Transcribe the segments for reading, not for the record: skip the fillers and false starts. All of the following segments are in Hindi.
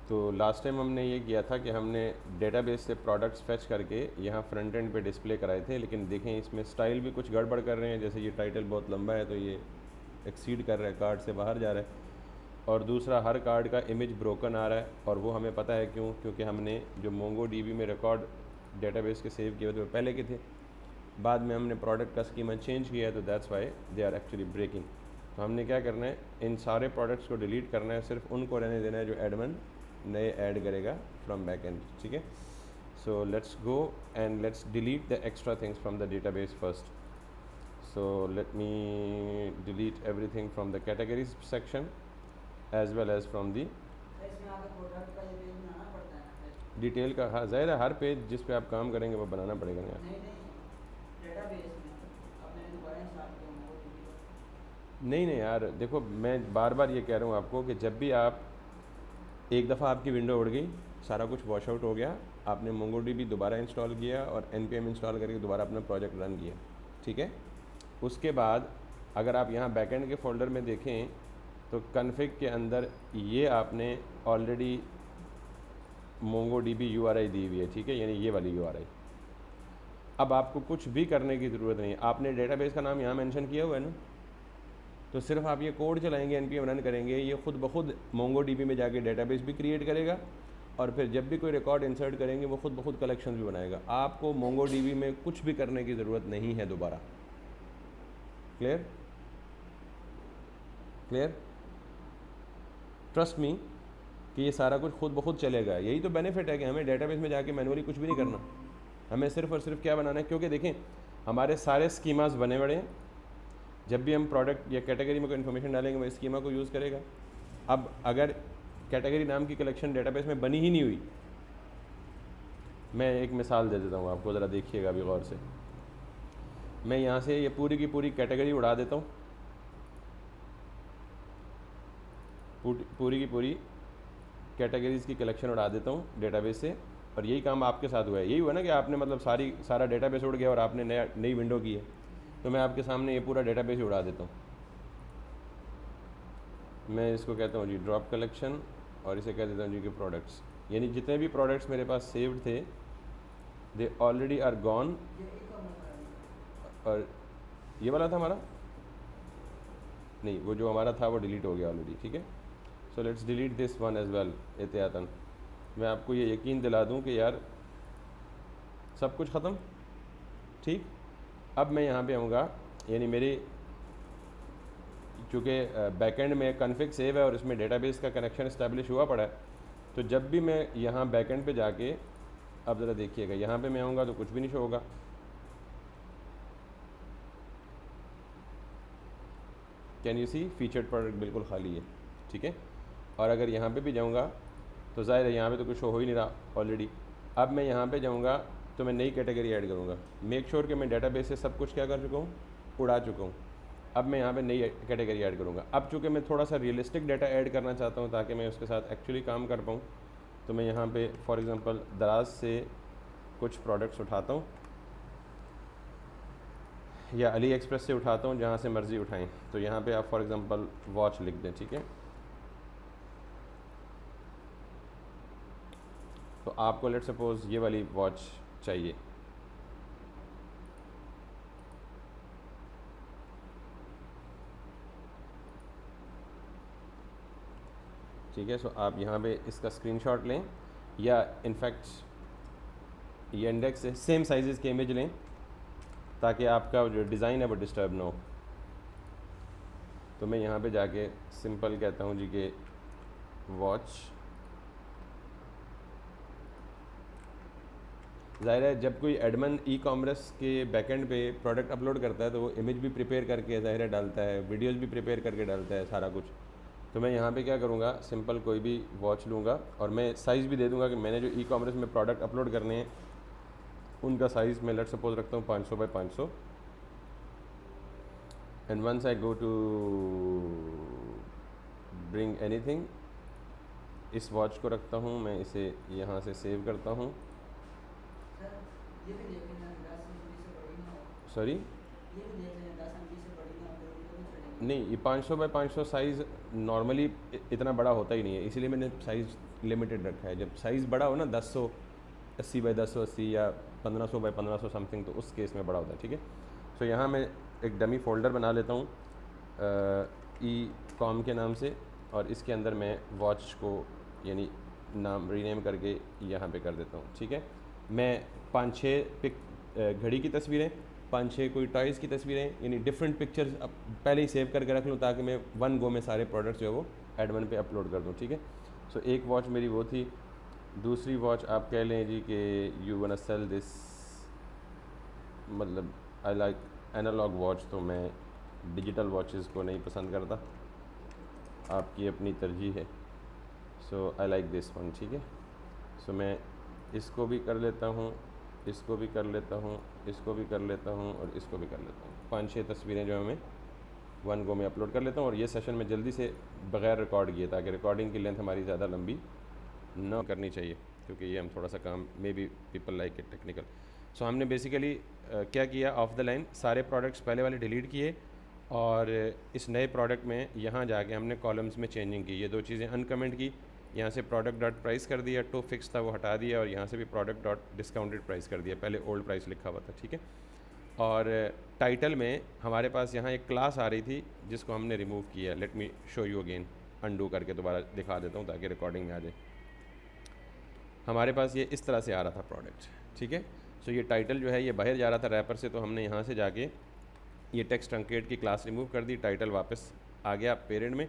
तो लास्ट टाइम हमने ये किया था कि हमने डेटाबेस से प्रोडक्ट्स फेच करके यहाँ फ्रंट एंड पे डिस्प्ले कराए थे, लेकिन देखें इसमें स्टाइल भी कुछ गड़बड़ कर रहे हैं। जैसे ये टाइटल बहुत लंबा है तो ये एक्सीड कर रहा है, कार्ड से बाहर जा रहा है। और दूसरा, हर कार्ड का इमेज ब्रोकन आ रहा है, और वो हमें पता है क्यों, क्योंकि हमने जो मोंगो डीबी में रिकॉर्ड डेटाबेस के सेव किए हुए थे वो पहले के थे। बाद में हमने प्रोडक्ट का स्कीमा चेंज किया है, तो that's why they are actually breaking. तो हमने क्या करना है, इन सारे प्रोडक्ट्स को डिलीट करना है, सिर्फ उनको रहने देना है जो एडमिन नए ऐड करेगा फ्रॉम बैक एंड। ठीक है, so let's go and let's delete the extra things from the database first. So let me delete everything from the categories section as well as from the इसमें आगे प्रोडक्ट का ये पेज बनाना पड़ता है ना फिर? डिटेल का। हाँ, ज़ाहिर है हर पेज जिस पे आप काम करेंगे वो बनाना पड़ेगा ना यार। नहीं नहीं, डेटाबेस में अब मैंने दोबारा इंस्टॉल किया मोंगोडीबी का। नहीं नहीं यार, देखो मैं बार बार ये कह रहा हूँ आपको कि जब भी आप एक दफ़ा आपकी विंडो उड़ गई, सारा कुछ वॉश आउट हो गया, आपने मोंगोडीबी दोबारा इंस्टॉल किया और npm इंस्टॉल करके दोबारा अपना प्रोजेक्ट रन किया, ठीक है। उसके बाद अगर आप यहाँ बैकएंड के फोल्डर में देखें तो कन्फिग के अंदर ये आपने ऑलरेडी मोंगोडीबी URI दी हुई है, ठीक है, यानी ये वाली URI। अब आपको कुछ भी करने की ज़रूरत नहीं है, आपने डेटाबेस का नाम यहाँ मेंशन किया हुआ है ना, तो सिर्फ आप ये कोड चलाएंगे, npm रन करेंगे, ये खुद ब खुद मोंगोडीबी में जाके डेटाबेस भी क्रिएट करेगा, और फिर जब भी कोई रिकॉर्ड इंसर्ट करेंगे वो खुद ब खुद कलेक्शन भी बनाएगा। आपको मोंगोडीबी में कुछ भी करने की ज़रूरत नहीं है दोबारा। क्लियर? क्लियर? ट्रस्ट मी कि ये सारा कुछ खुद ब खुद चलेगा। यही तो बेनिफिट है कि हमें डेटाबेस में जाके मैनुअली कुछ भी नहीं करना, हमें सिर्फ और सिर्फ क्या बनाना है, क्योंकि देखें हमारे सारे स्कीमास बने बड़े हैं। जब भी हम प्रोडक्ट या कैटेगरी में कोई इन्फॉर्मेशन डालेंगे वो स्कीमा को यूज़ करेगा। अब अगर कैटेगरी नाम की कलेक्शन डेटाबेस में बनी ही नहीं हुई, मैं एक मिसाल दे देता हूँ आपको, ज़रा देखिएगा अभी गौर से। मैं यहाँ से ये पूरी की पूरी कैटेगरी उड़ा देता हूँ, पूरी की पूरी कैटेगरीज़ की कलेक्शन उड़ा देता हूँ डेटाबेस से, और यही काम आपके साथ हुआ है। यही हुआ ना कि आपने मतलब सारा डेटाबेस उड़ गया और आपने नई विंडो की है। तो मैं आपके सामने ये पूरा डेटाबेस ही उड़ा देता हूँ। मैं इसको कहता हूँ जी ड्रॉप कलेक्शन, और इसे कह देता हूँ जी कि प्रोडक्ट्स, यानी जितने भी प्रोडक्ट्स मेरे पास सेव्ड थे दे ऑलरेडी आर गॉन। ये ई कॉमर्स वाला नहीं? और ये वाला था हमारा, नहीं, वो जो हमारा था वो डिलीट हो गया ऑलरेडी, ठीक है। So let's delete this one as well एहतियातन। मैं आपको ये यकीन दिला दूँ कि यार सब कुछ ख़त्म, ठीक। अब मैं यहाँ पे आऊँगा, यानी मेरी चूँकि बैकएंड में कॉन्फ़िग सेव है और इसमें डेटाबेस का कनेक्शन इस्टेब्लिश हुआ पड़ा है, तो जब भी मैं यहाँ बैकएंड पे जाके, अब ज़रा देखिएगा, यहाँ पे मैं आऊँगा तो कुछ भी नहीं शो होगा। Can you see, featured product बिल्कुल खाली है, ठीक है। और अगर यहाँ पे भी जाऊँगा तो ज़ाहिर है यहाँ पे तो कुछ शो हो ही नहीं रहा ऑलरेडी। अब मैं यहाँ पे जाऊँगा तो मैं नई कैटेगरी ऐड करूँगा, मेक श्योर कि मैं डेटाबेस से सब कुछ क्या कर चुका हूँ, उड़ा चुका हूँ। अब मैं यहाँ पे नई कैटेगरी ऐड करूँगा। अब चूँकि मैं थोड़ा सा रियलिस्टिक डाटा ऐड करना चाहता हूँ ताकि मैं उसके साथ एक्चुअली काम कर पाऊँ, तो मैं यहाँ पे फॉर एग्ज़ाम्पल दराज से कुछ प्रोडक्ट्स उठाता हूँ या अली एक्सप्रेस से उठाता हूँ, जहाँ से मर्ज़ी उठाएं। तो यहाँ पे आप फॉर एग्ज़ाम्पल वॉच लिख दें, ठीक है। तो आपको लेट सपोज़ ये वाली वॉच चाहिए, ठीक है। सो आप यहाँ पे इसका स्क्रीनशॉट लें, या इनफैक्ट ये इंडेक्स से सेम साइज़ के इमेज लें ताकि आपका जो डिज़ाइन है वो डिस्टर्ब ना हो। तो मैं यहाँ पे जाके सिंपल कहता हूँ जी कि वॉच। ज़ाहिर है जब कोई एडमन ई कॉमर्स के बैकएंड पे प्रोडक्ट अपलोड करता है तो वो इमेज भी प्रिपेयर करके ज़ाहिर है डालता है, वीडियोस भी प्रिपेयर करके डालता है, सारा कुछ। तो मैं यहाँ पे क्या करूँगा, सिंपल कोई भी वॉच लूँगा और मैं साइज़ भी दे दूँगा कि मैंने जो ई कॉमर्स में प्रोडक्ट अपलोड करने हैं उनका साइज़ मैं लेट सपोज रखता हूँ 500 by 500। And once I go to bring anything, इस वॉच को रखता हूँ मैं, इसे यहाँ से सेव करता हूँ। सर ये भी देख लेना 10 MB से बड़ी ना हो। सॉरी, ये भी देख लेना 10 MB से बड़ी ना हो, फिर उनको नहीं नहीं, ये 500 बाई 500 साइज़ नॉर्मली इतना बड़ा होता ही नहीं है, इसलिए मैंने साइज़ लिमिटेड रखा है। जब साइज़ बड़ा हो ना 1080 बाई 1080 या 1500 बाई 1500 समथिंग, तो उस केस में बड़ा होता है, ठीक है। सो यहाँ मैं एक डमी फ़ोल्डर बना लेता हूँ ई कॉम के नाम से, और इसके अंदर मैं वॉच को यानी नाम रीनेम करके यहाँ पे कर देता हूँ, ठीक है। मैं 5-6 पिक घड़ी की तस्वीरें, 5-6 कोई टॉयज़ की तस्वीरें, यानी डिफरेंट पिक्चर्स अब पहले ही सेव करके रख लूँ, ताकि मैं वन गो में सारे प्रोडक्ट्स जो है वो एडवन पे अपलोड कर दूँ, ठीक है। सो एक वॉच मेरी वो थी। दूसरी वॉच आप कह लें जी कि यू वांट सेल दिस, मतलब आई लाइक एनालॉग वॉच, तो मैं डिजिटल वॉचेस को नहीं पसंद करता, आपकी अपनी तरजीह है। सो आई लाइक दिस वन, ठीक है। सो मैं इसको भी कर लेता हूँ, इसको भी कर लेता हूँ, इसको भी कर लेता हूँ, और इसको भी कर लेता हूँ। 5-6 तस्वीरें जो है मैं वन गो में अपलोड कर लेता हूँ। और ये सेशन में जल्दी से बग़ैर रिकॉर्ड किए, ताकि रिकॉर्डिंग की लेंथ हमारी ज़्यादा लंबी ना करनी चाहिए, क्योंकि ये हम थोड़ा सा काम maybe people like it technical. So हमने बेसिकली क्या किया, ऑफ द लाइन सारे प्रोडक्ट्स पहले वाले डिलीट किए, और इस नए प्रोडक्ट में यहाँ जाके हमने कॉलम्स में चेंजिंग की। ये दो चीज़ें अनकमेंट की, यहाँ से प्रोडक्ट डॉट प्राइस कर दिया, टू फिक्स था वो हटा दिया, और यहाँ से भी प्रोडक्ट डॉट डिस्काउंटेड प्राइस कर दिया, पहले ओल्ड प्राइस लिखा हुआ था, ठीक है। और टाइटल में हमारे पास यहाँ एक क्लास आ रही थी जिसको हमने रिमूव किया। Let me show you again, undo करके दोबारा दिखा देता हूँ ताकि रिकॉर्डिंग में आ जाए। हमारे पास ये इस तरह से आ रहा था प्रोडक्ट, ठीक है। सो ये टाइटल जो है ये बाहर जा रहा था रैपर से, तो हमने यहाँ से जाके ये टेक्स्ट ट्रंकेट की क्लास रिमूव कर दी, टाइटल वापस आ गया पेरेंट में।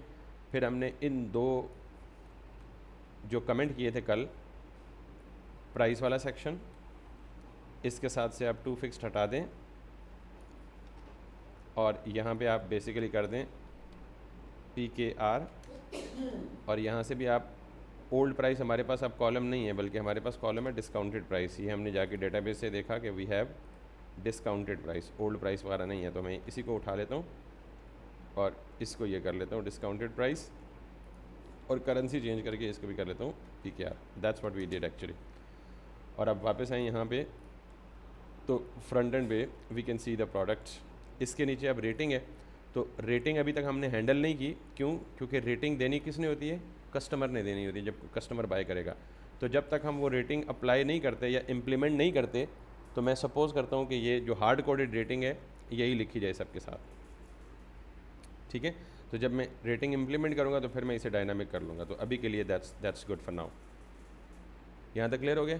फिर हमने इन दो जो कमेंट किए थे कल, प्राइस वाला सेक्शन, इसके साथ से आप टू फिक्स्ड हटा दें, और यहाँ पे आप बेसिकली कर दें PKR, और यहाँ से भी आप ओल्ड प्राइस, हमारे पास अब कॉलम नहीं है बल्कि हमारे पास कॉलम है डिस्काउंटेड प्राइस। ये हमने जाके डेटाबेस से देखा कि we have discounted price, old price वगैरह नहीं है, तो मैं इसी को उठा लेता हूँ और इसको ये कर लेता हूँ डिस्काउंटेड प्राइस, और करेंसी चेंज करके इसको भी कर लेता हूँ PKR। That's what we did actually. और अब वापस आए यहाँ पे, तो फ्रंट एंड पे we can see the product. इसके नीचे अब रेटिंग है, तो रेटिंग अभी तक हमने हैंडल नहीं की, क्यों? क्योंकि रेटिंग देनी किसने होती है? कस्टमर ने देनी होती है, जब कस्टमर बाय करेगा। तो जब तक हम वो रेटिंग अप्लाई नहीं करते या इम्प्लीमेंट नहीं करते, तो मैं सपोज़ करता हूँ कि ये जो हार्ड कोडेड रेटिंग है यही लिखी जाए सबके साथ, ठीक है। तो जब मैं रेटिंग इम्प्लीमेंट करूँगा तो फिर मैं इसे डायनामिक कर लूँगा। तो अभी के लिए दैट्स गुड फॉर नाउ। यहाँ तक क्लियर हो गया?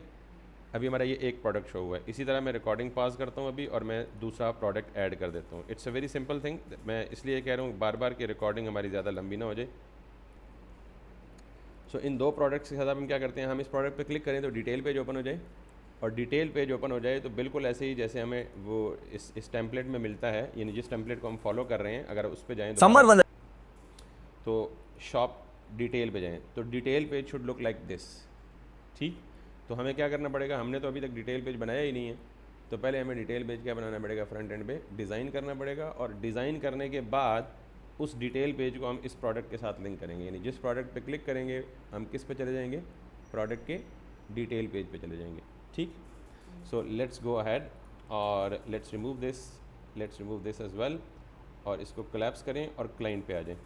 अभी हमारा ये एक प्रोडक्ट शो हुआ है। इसी तरह मैं रिकॉर्डिंग पास करता हूँ अभी, और मैं दूसरा प्रोडक्ट ऐड कर देता हूँ। It's a very simple thing. मैं इसलिए कह रहा हूँ बार बार कि रिकॉर्डिंग हमारी ज़्यादा लंबी ना हो जाए। सो इन दो प्रोडक्ट्स के साथ हम क्या करते हैं, हम इस प्रोडक्ट पे क्लिक करें तो डिटेल पेज ओपन हो जाए, और डिटेल पेज ओपन हो जाए तो बिल्कुल ऐसे ही जैसे हमें वो इस टेम्पलेट में मिलता है, यानी जिस टेम्पलेट को हम फॉलो कर रहे हैं, अगर उस पर जाएँ तो शॉप डिटेल पे जाएँ, तो detail page should look like this, ठीक। तो हमें क्या करना पड़ेगा, हमने तो अभी तक डिटेल पेज बनाया ही नहीं है, तो पहले हमें डिटेल पेज क्या बनाना पड़ेगा, फ्रंट एंड पे डिज़ाइन करना पड़ेगा, और डिज़ाइन करने के बाद उस डिटेल पेज को हम इस प्रोडक्ट के साथ लिंक करेंगे। यानी जिस प्रोडक्ट पे क्लिक करेंगे हम किस पे चले जाएंगे, प्रोडक्ट के डिटेल पेज पे चले जाएंगे, ठीक। सो लेट्स गो अहेड और let's remove this as well, और इसको कोलैप्स करें और क्लाइंट पे आ जाएं।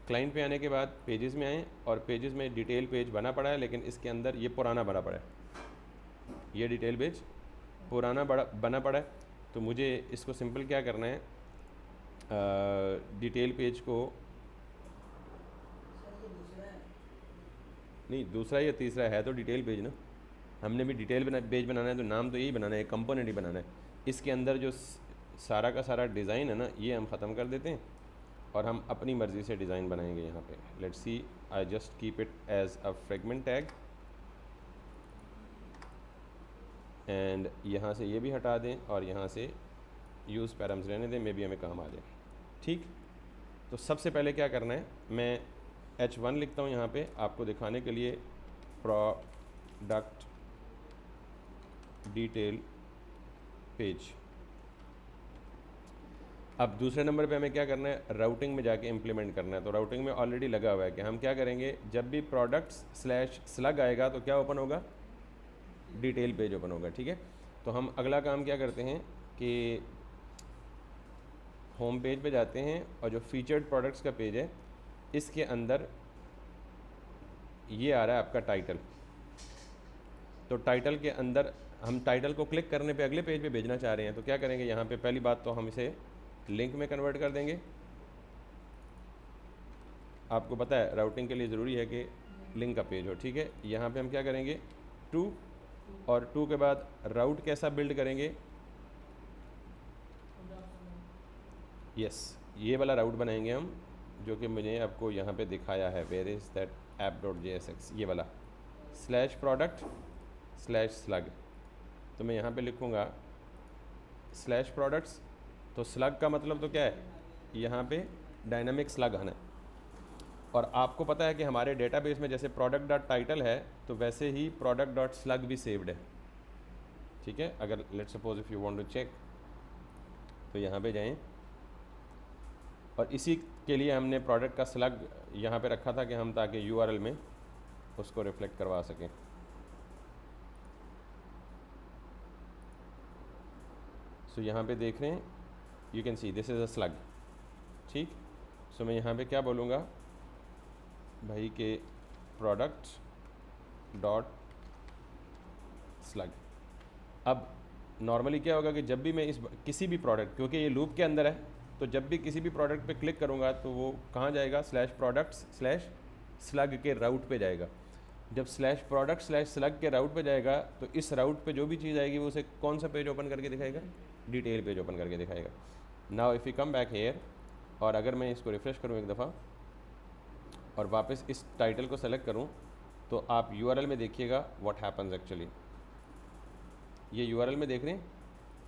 क्लाइंट पे आने के बाद पेजेस में आएँ, और पेजेस में डिटेल पेज बना पड़ा है, लेकिन इसके अंदर ये पुराना बना पड़ा है, ये डिटेल पेज पुराना बना पड़ा है। तो मुझे इसको सिंपल क्या करना है, डिटेल पेज को, सर ये दूसरा है। नहीं दूसरा या तीसरा है तो डिटेल पेज ना, हमने भी डिटेल पेज बनाना है तो नाम तो यही बनाना है, कंपोनेंट ही बनाना है। इसके अंदर जो सारा का सारा डिज़ाइन है ना, ये हम ख़त्म कर देते हैं और हम अपनी मर्ज़ी से डिज़ाइन बनाएंगे। यहाँ पे let's see, I just keep it as a fragment tag, and यहाँ से ये भी हटा दें, और यहाँ से यूज़ पैराम्स रहने दें, मे बी हमें काम आ जाए, ठीक। तो सबसे पहले क्या करना है, मैं H1 लिखता हूँ यहाँ पे आपको दिखाने के लिए, प्रोडक्ट डिटेल पेज। अब दूसरे नंबर पे हमें क्या करना है, राउटिंग में जाके इम्प्लीमेंट करना है। तो राउटिंग में ऑलरेडी लगा हुआ है कि हम क्या करेंगे, जब भी प्रोडक्ट्स/स्लग आएगा तो क्या ओपन होगा, डिटेल पेज ओपन होगा, ठीक है। तो हम अगला काम क्या करते हैं कि होम पेज पे जाते हैं और जो फीचर्ड प्रोडक्ट्स का पेज है इसके अंदर ये आ रहा है आपका टाइटल। तो टाइटल के अंदर हम टाइटल को क्लिक करने पे अगले पेज पे भेजना चाह रहे हैं, तो क्या करेंगे, यहाँ पे पहली बात तो हम इसे लिंक में कन्वर्ट कर देंगे। आपको पता है राउटिंग के लिए ज़रूरी है कि लिंक का पेज हो, ठीक है। यहाँ पे हम क्या करेंगे, टू, और टू के बाद राउट कैसा बिल्ड करेंगे, यस ये वाला राउट बनाएंगे हम, जो कि मैंने आपको यहाँ पे दिखाया है, वेयर इज़ दैट app.jsx, ये वाला स्लैश प्रोडक्ट स्लैश स्लग। तो मैं यहाँ पे लिखूँगा स्लैश प्रोडक्ट्स, तो स्लग का मतलब तो क्या है, यहाँ पे डायनामिक स्लग आना है। और आपको पता है कि हमारे डेटाबेस में जैसे प्रोडक्ट डॉट टाइटल है तो वैसे ही प्रोडक्ट डॉट स्लग भी सेव्ड है, ठीक है। अगर let's suppose if you want to check, तो यहाँ पे जाएं, और इसी के लिए हमने प्रोडक्ट का स्लग यहाँ पे रखा था कि हम ताकि यूआरएल में उसको रिफ्लेक्ट करवा सकें। सो यहाँ पे देख रहे हैं, you can see this is a slug, ठीक। सो मैं यहाँ पे क्या बोलूँगा भाई के प्रोडक्ट डॉट स्लग। अब नॉर्मली क्या होगा कि जब भी मैं इस किसी भी प्रोडक्ट, क्योंकि ये लूप के अंदर है, तो जब भी किसी भी प्रोडक्ट पे क्लिक करूँगा तो वो कहाँ जाएगा, स्लैश प्रोडक्ट्स स्लैश स्लग के राउट पे जाएगा। जब स्लैश प्रोडक्ट स्लैश स्लग के राउट पे जाएगा तो इस राउट पे जो भी चीज़ आएगी वो उसे कौन सा पेज ओपन करके दिखाएगा, डिटेल पेज ओपन करके दिखाएगा। Now if you come back here, और अगर मैं इसको रिफ़्रेश करूँ एक दफ़ा और वापस इस टाइटल को सेलेक्ट करूँ, तो आप यूआरएल में देखिएगा व्हाट हैपन्स एक्चुअली। ये यूआरएल में देख रहे हैं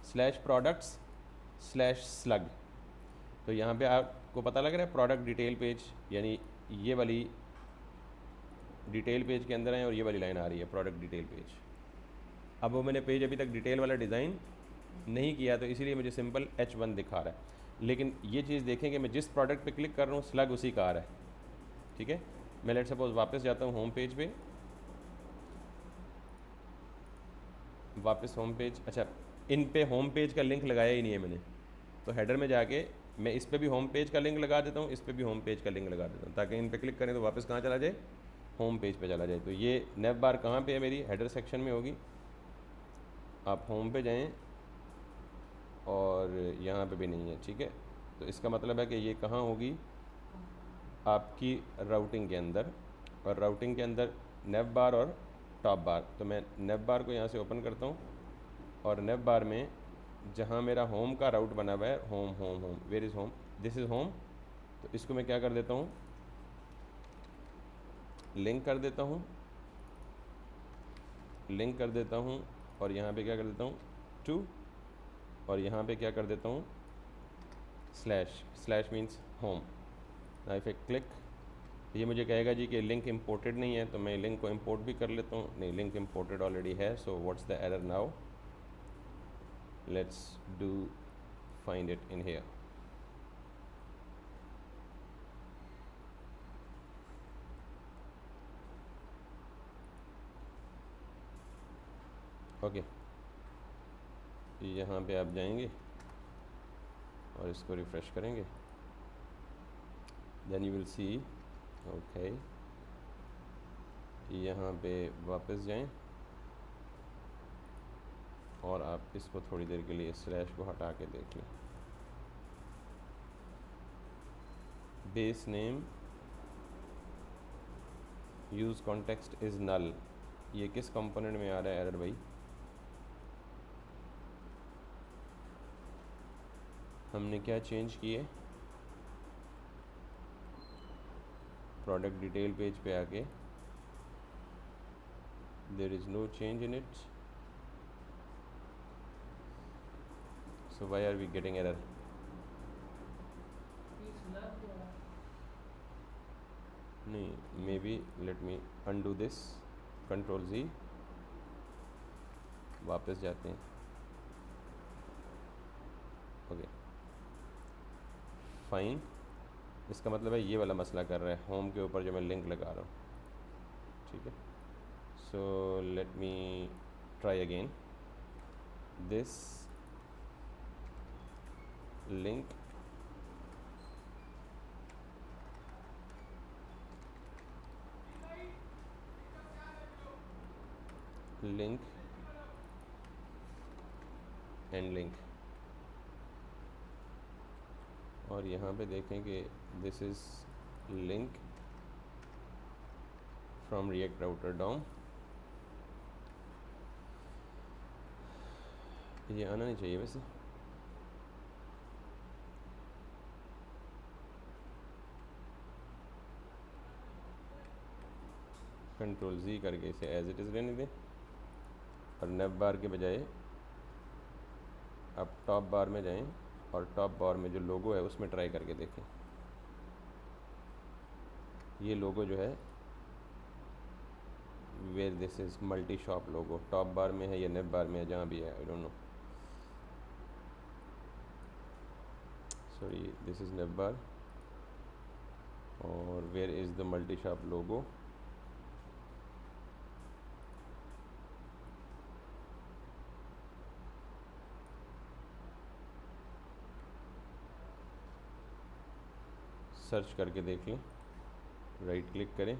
स्लैश प्रोडक्ट्स स्लैश स्लग, तो यहाँ पे आपको पता लग रहा है प्रोडक्ट डिटेल पेज, यानी ये वाली डिटेल पेज के अंदर है और ये वाली लाइन आ रही है प्रोडक्ट डिटेल पेज। अब वो मैंने पेज अभी तक डिटेल वाला डिज़ाइन नहीं किया तो इसीलिए मुझे सिंपल H1 दिखा रहा है, लेकिन ये चीज़ देखें कि मैं जिस प्रोडक्ट पे क्लिक कर रहा हूँ स्लग उसी का आ रहा है, ठीक है। मैं लेट सपोज वापस जाता हूँ होम पेज पे, वापस होम पेज, अच्छा इन पे होम पेज का लिंक लगाया ही नहीं है मैंने, तो हेडर में जाके मैं इस पे भी होम पेज का लिंक लगा देता हूँ, इस पे भी होम पेज का लिंक लगा देता हूँ, ताकि इन पे क्लिक करें तो वापस कहाँ चला जाए, होम पेज पे चला जाए। तो ये नेव बार कहाँ पे है मेरी, हेडर सेक्शन में होगी। आप होम पे जाएं और यहाँ पे भी नहीं है, ठीक है। तो इसका मतलब है कि ये कहाँ होगी, आपकी राउटिंग के अंदर, और राउटिंग के अंदर नेव बार और टॉप बार। तो मैं नेव बार को यहाँ से ओपन करता हूँ और नेव बार में जहाँ मेरा होम का राउट बना हुआ है, home home home, where is home, this is home, तो इसको मैं क्या कर देता हूँ, लिंक कर देता हूँ, लिंक कर देता हूँ, और यहाँ पे क्या कर देता हूँ, टू, और यहाँ पे क्या कर देता हूँ, स्लैश, स्लैश मीन्स होम। ना इफ ए क्लिक, ये मुझे कहेगा जी कि लिंक इंपोर्टेड नहीं है, तो मैं लिंक को इंपोर्ट भी कर लेता हूँ, नहीं लिंक इंपोर्टेड ऑलरेडी है। So what's the error now, let's do find it in here. Okay, यहाँ पे आप जाएंगे और इसको रिफ़्रेश करेंगे, then you will see, okay यहाँ पे वापस जाएं और आप इसको थोड़ी देर के लिए स्लैश को हटा के देख लें। Base name use context is null, ये किस कंपोनेंट में आ रहा है एरर भाई, हमने क्या चेंज किए, प्रोडक्ट डिटेल पेज पे आके there is no change in it, so why are we getting error. नहीं, maybe let me undo this, control Z, वापस जाते हैं, ओके फाइन। इसका मतलब है ये वाला मसला कर रहा है होम के ऊपर जो मैं लिंक लगा रहा हूँ, ठीक है। So let me try again, this link link and link, और यहाँ पे देखें कि this is link from React Router DOM. ये आना नहीं चाहिए वैसे, कंट्रोल जी करके इसे एज इट इज़ रहने दें, और नेव बार के बजाय आप टॉप बार में जाएं और टॉप बार में जो लोगो है उसमें ट्राई करके देखें। ये लोगो जो है where this is multi shop logo, top bar में है या नेव बार में है, जहाँ भी है, I don't know, sorry this is nav bar, और where is the multi shop logo, search करके देख लें, राइट क्लिक करें,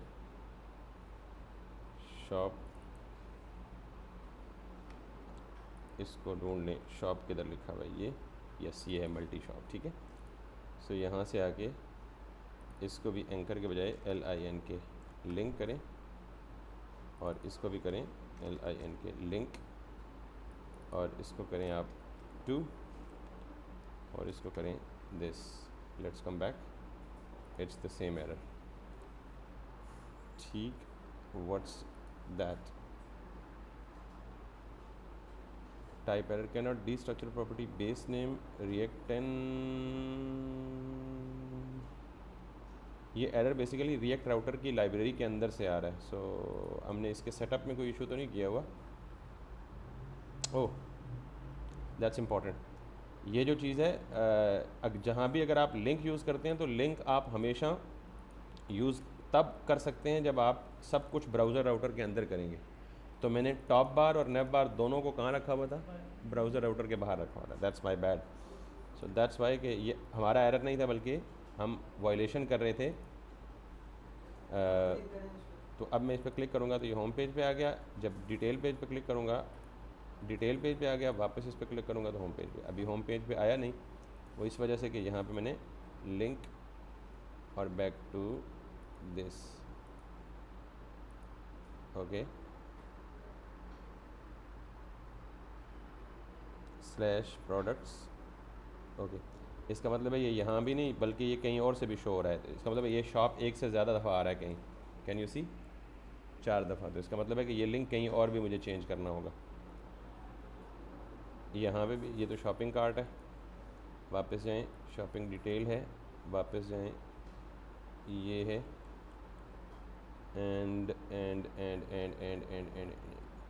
शॉप, इसको ढूंढ लें, शॉप किधर लिखा हुआ है, ये यस ये है मल्टी शॉप, ठीक है। सो यहाँ से आके इसको भी एंकर के बजाय LINK लिंक करें, और इसको भी करें LINK लिंक, और इसको करें आप 2, और इसको करें this, let's come back, it's the same error, ठीक, what's that, type error, cannot destructure property base name react 10, ये एरर बेसिकली रिएक्ट राउटर की लाइब्रेरी के अंदर से आ रहा है। सो हमने इसके सेटअप में कोई इशू तो नहीं किया हुआ। ओह दैट्स इम्पॉर्टेंट, ये जो चीज़ है जहाँ भी अगर आप लिंक यूज़ करते हैं तो लिंक आप हमेशा यूज़ तब कर सकते हैं जब आप सब कुछ ब्राउज़र राउटर के अंदर करेंगे। तो मैंने टॉप बार और नेव बार दोनों को कहाँ रखा हुआ था, ब्राउज़र राउटर के बाहर रखा हुआ था, that's my bad. So that's why कि ये हमारा एरर नहीं था, बल्कि हम वायलेशन कर रहे थे। तो अब मैं इस पर क्लिक करूँगा तो ये होम पेज पे आ गया, जब डिटेल पेज पे क्लिक करूँगा डिटेल पेज पे आ गया, वापस इस पर क्लिक करूँगा तो होम पेज पे, अभी होम पेज पे आया नहीं, वो इस वजह से कि यहाँ पे मैंने लिंक और back to this, okay, slash products, okay, इसका मतलब है ये यहाँ भी नहीं बल्कि ये कहीं और से भी शो हो रहा है। इसका मतलब है ये शॉप एक से ज़्यादा दफ़ा आ रहा है कहीं, कैन यू सी, 4 दफ़ा। तो इसका मतलब है कि ये लिंक कहीं और भी मुझे चेंज करना होगा। यहाँ पे भी ये तो शॉपिंग कार्ट है, वापस जाएं, शॉपिंग डिटेल है, वापस जाएं, ये है, and and and and and and and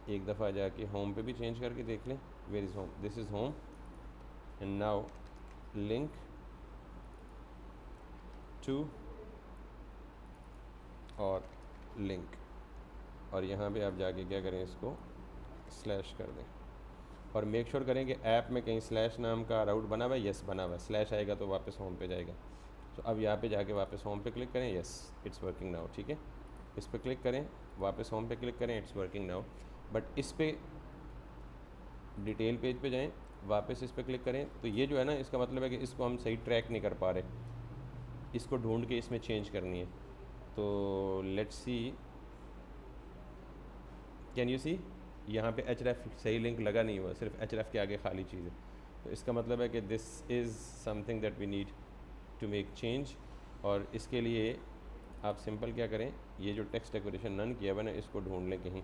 एक दफ़ा जाके होम पे भी चेंज करके देख लें, where is home, this is home, and now link to और लिंक, और यहाँ पे आप जाके क्या करें, इसको स्लैश कर दें, और मेक श्योर करें कि ऐप में कहीं स्लैश नाम का राउट बना हुआ है, यस बना हुआ है, स्लैश आएगा तो वापस होम पे जाएगा। तो अब यहाँ पे जाके वापस होम पे क्लिक करें, यस इट्स वर्किंग नाउ, ठीक है, इस पर क्लिक करें, वापस होम पे क्लिक करें, इट्स वर्किंग नाउ, बट इस पे डिटेल पेज पे जाएं, वापस इस पर क्लिक करें, तो ये जो है ना, इसका मतलब है कि इसको हम सही ट्रैक नहीं कर पा रहे, इसको ढूंढ के इसमें चेंज करनी है। तो लेट्स सी, कैन यू सी, यहाँ पे href सही लिंक लगा नहीं हुआ, सिर्फ href के आगे खाली चीज़ है। तो इसका मतलब है कि this is something that we need to make change, और इसके लिए आप सिंपल क्या करें, ये जो टेक्स्ट डेकोरेशन नन किया हुआ ना, इसको ढूंढ लें कहीं,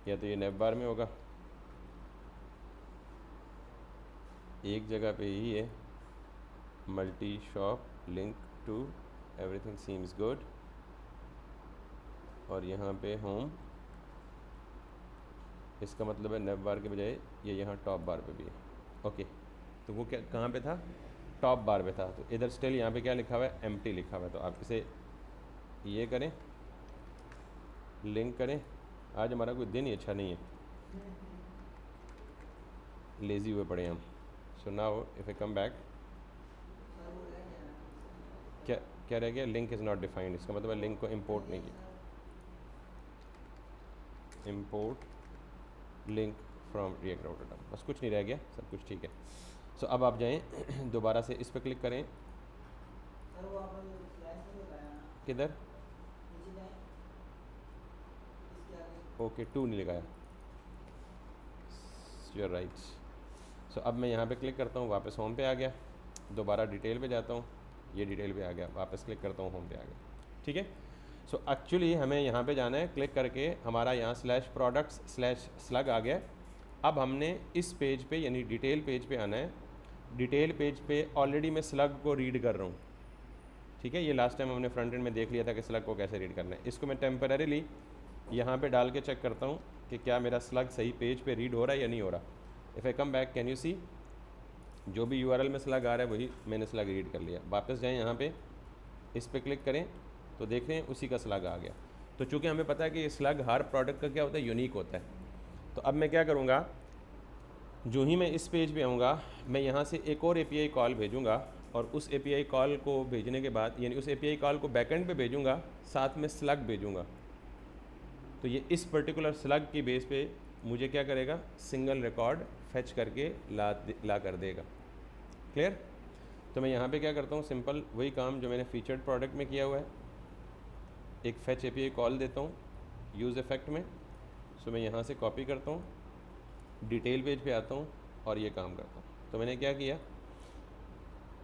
या तो ये नेव बार में होगा, एक जगह पे ही है, multi shop link to everything seems good, और यहाँ पे होम, इसका मतलब है नेव बार के बजाय ये यहाँ टॉप बार पे भी है, ओके। तो वो क्या कहाँ पे था, टॉप बार पे था, तो इधर स्टिल यहाँ पे क्या लिखा हुआ है, एम्प्टी लिखा हुआ है। तो आप इसे ये करें, लिंक करें, आज हमारा कोई दिन ही अच्छा नहीं है, लेज़ी हुए पड़े हम। So now if I come back, क्या क्या रह गया, लिंक इज़ नॉट डिफाइंड, इसका मतलब है लिंक को इंपोर्ट नहीं किया, import link from React router, बस कुछ नहीं रह गया, सब कुछ ठीक है। सो अब आप जाएं दोबारा से इस पर क्लिक करें। सर वो आपने स्लाइड में बताया ना, किधर? नीचे जाएं, इसके आगे ओके 2 नहीं लगाया, यूर राइट। सो अब मैं यहाँ पे क्लिक करता हूँ, वापस होम पे आ गया, दोबारा डिटेल पे जाता हूँ, ये डिटेल पे आ गया, वापस क्लिक करता हूँ, होम पे आ गया, ठीक है। सो एक्चुअली हमें यहाँ पे जाना है, क्लिक करके हमारा यहाँ /products/slug आ गया। अब हमने इस पेज पे यानी डिटेल पेज पे आना है। डिटेल पेज पे ऑलरेडी मैं स्लग को रीड कर रहा हूँ, ठीक है। ये लास्ट टाइम हमने फ्रंट एंड में देख लिया था कि स्लग को कैसे रीड करना है। इसको मैं टेम्परेरीली यहाँ पे डाल के चेक करता हूँ कि क्या मेरा स्लग सही पेज पे रीड हो रहा है या नहीं हो रहा। If I come back, can you see, जो भी URL में स्लग आ रहा है वही मैंने स्लग रीड कर लिया। वापस जाएँ यहाँ पे, इस पर क्लिक करें तो देख रहे हैं उसी का स्लग आ गया। तो चूँकि हमें पता है कि ये स्लग हर प्रोडक्ट का क्या होता है, यूनिक होता है। तो अब मैं क्या करूँगा, जो ही मैं इस पेज पे आऊँगा, मैं यहाँ से एक और API कॉल भेजूँगा, और उस API कॉल को भेजने के बाद यानी उस API कॉल को बैकएंड पे भेजूँगा, साथ में स्लग भेजूँगा। तो ये इस पर्टिकुलर स्लग की बेस पे मुझे क्या करेगा, सिंगल रिकॉर्ड फेच करके ला कर देगा। क्लियर? तो मैं यहाँ पे क्या करता हूँ, सिंपल वही काम जो मैंने फीचर्ड प्रोडक्ट में किया हुआ है, एक फेच API कॉल देता हूँ यूज़ इफेक्ट में। सो मैं यहाँ से कॉपी करता हूँ, डिटेल पेज पे आता हूँ और ये काम करता हूँ। तो मैंने क्या किया,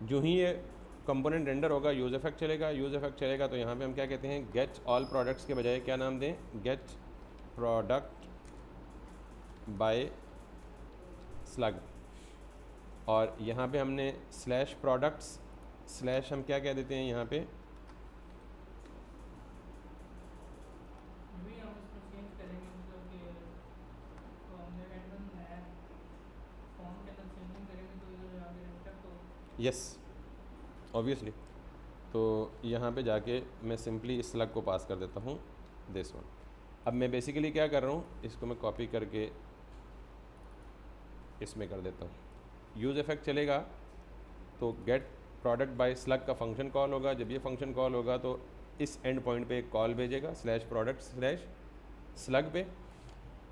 जो ही ये कंपोनेंट रेंडर होगा यूज़ इफेक्ट चलेगा, यूज़ इफेक्ट चलेगा तो यहाँ पे हम क्या कहते हैं, गेट ऑल प्रोडक्ट्स के बजाय क्या नाम दें, गेट प्रोडक्ट बाय स्लग। और यहाँ पे हमने /products/ हम क्या कह देते हैं यहाँ पे, भी हम इसमें चेंज करेंगे, मतलब कि तो हमने रैंडम नया फॉर्म के अंदर चेंजिंग करेंगे तो इधर आगे रिफ्लेक्ट हो। Yes obviously. तो यहाँ पे जाके मैं सिंपली इस स्लग को पास कर देता हूँ, दिस वन। अब मैं बेसिकली क्या कर रहा हूँ, इसको मैं कॉपी करके इसमें कर देता हूँ। यूज़ इफेक्ट चलेगा तो गेट प्रोडक्ट बाय स्लग का फंक्शन कॉल होगा। जब ये फंक्शन कॉल होगा तो इस एंड पॉइंट पे एक कॉल भेजेगा /products/slug पे।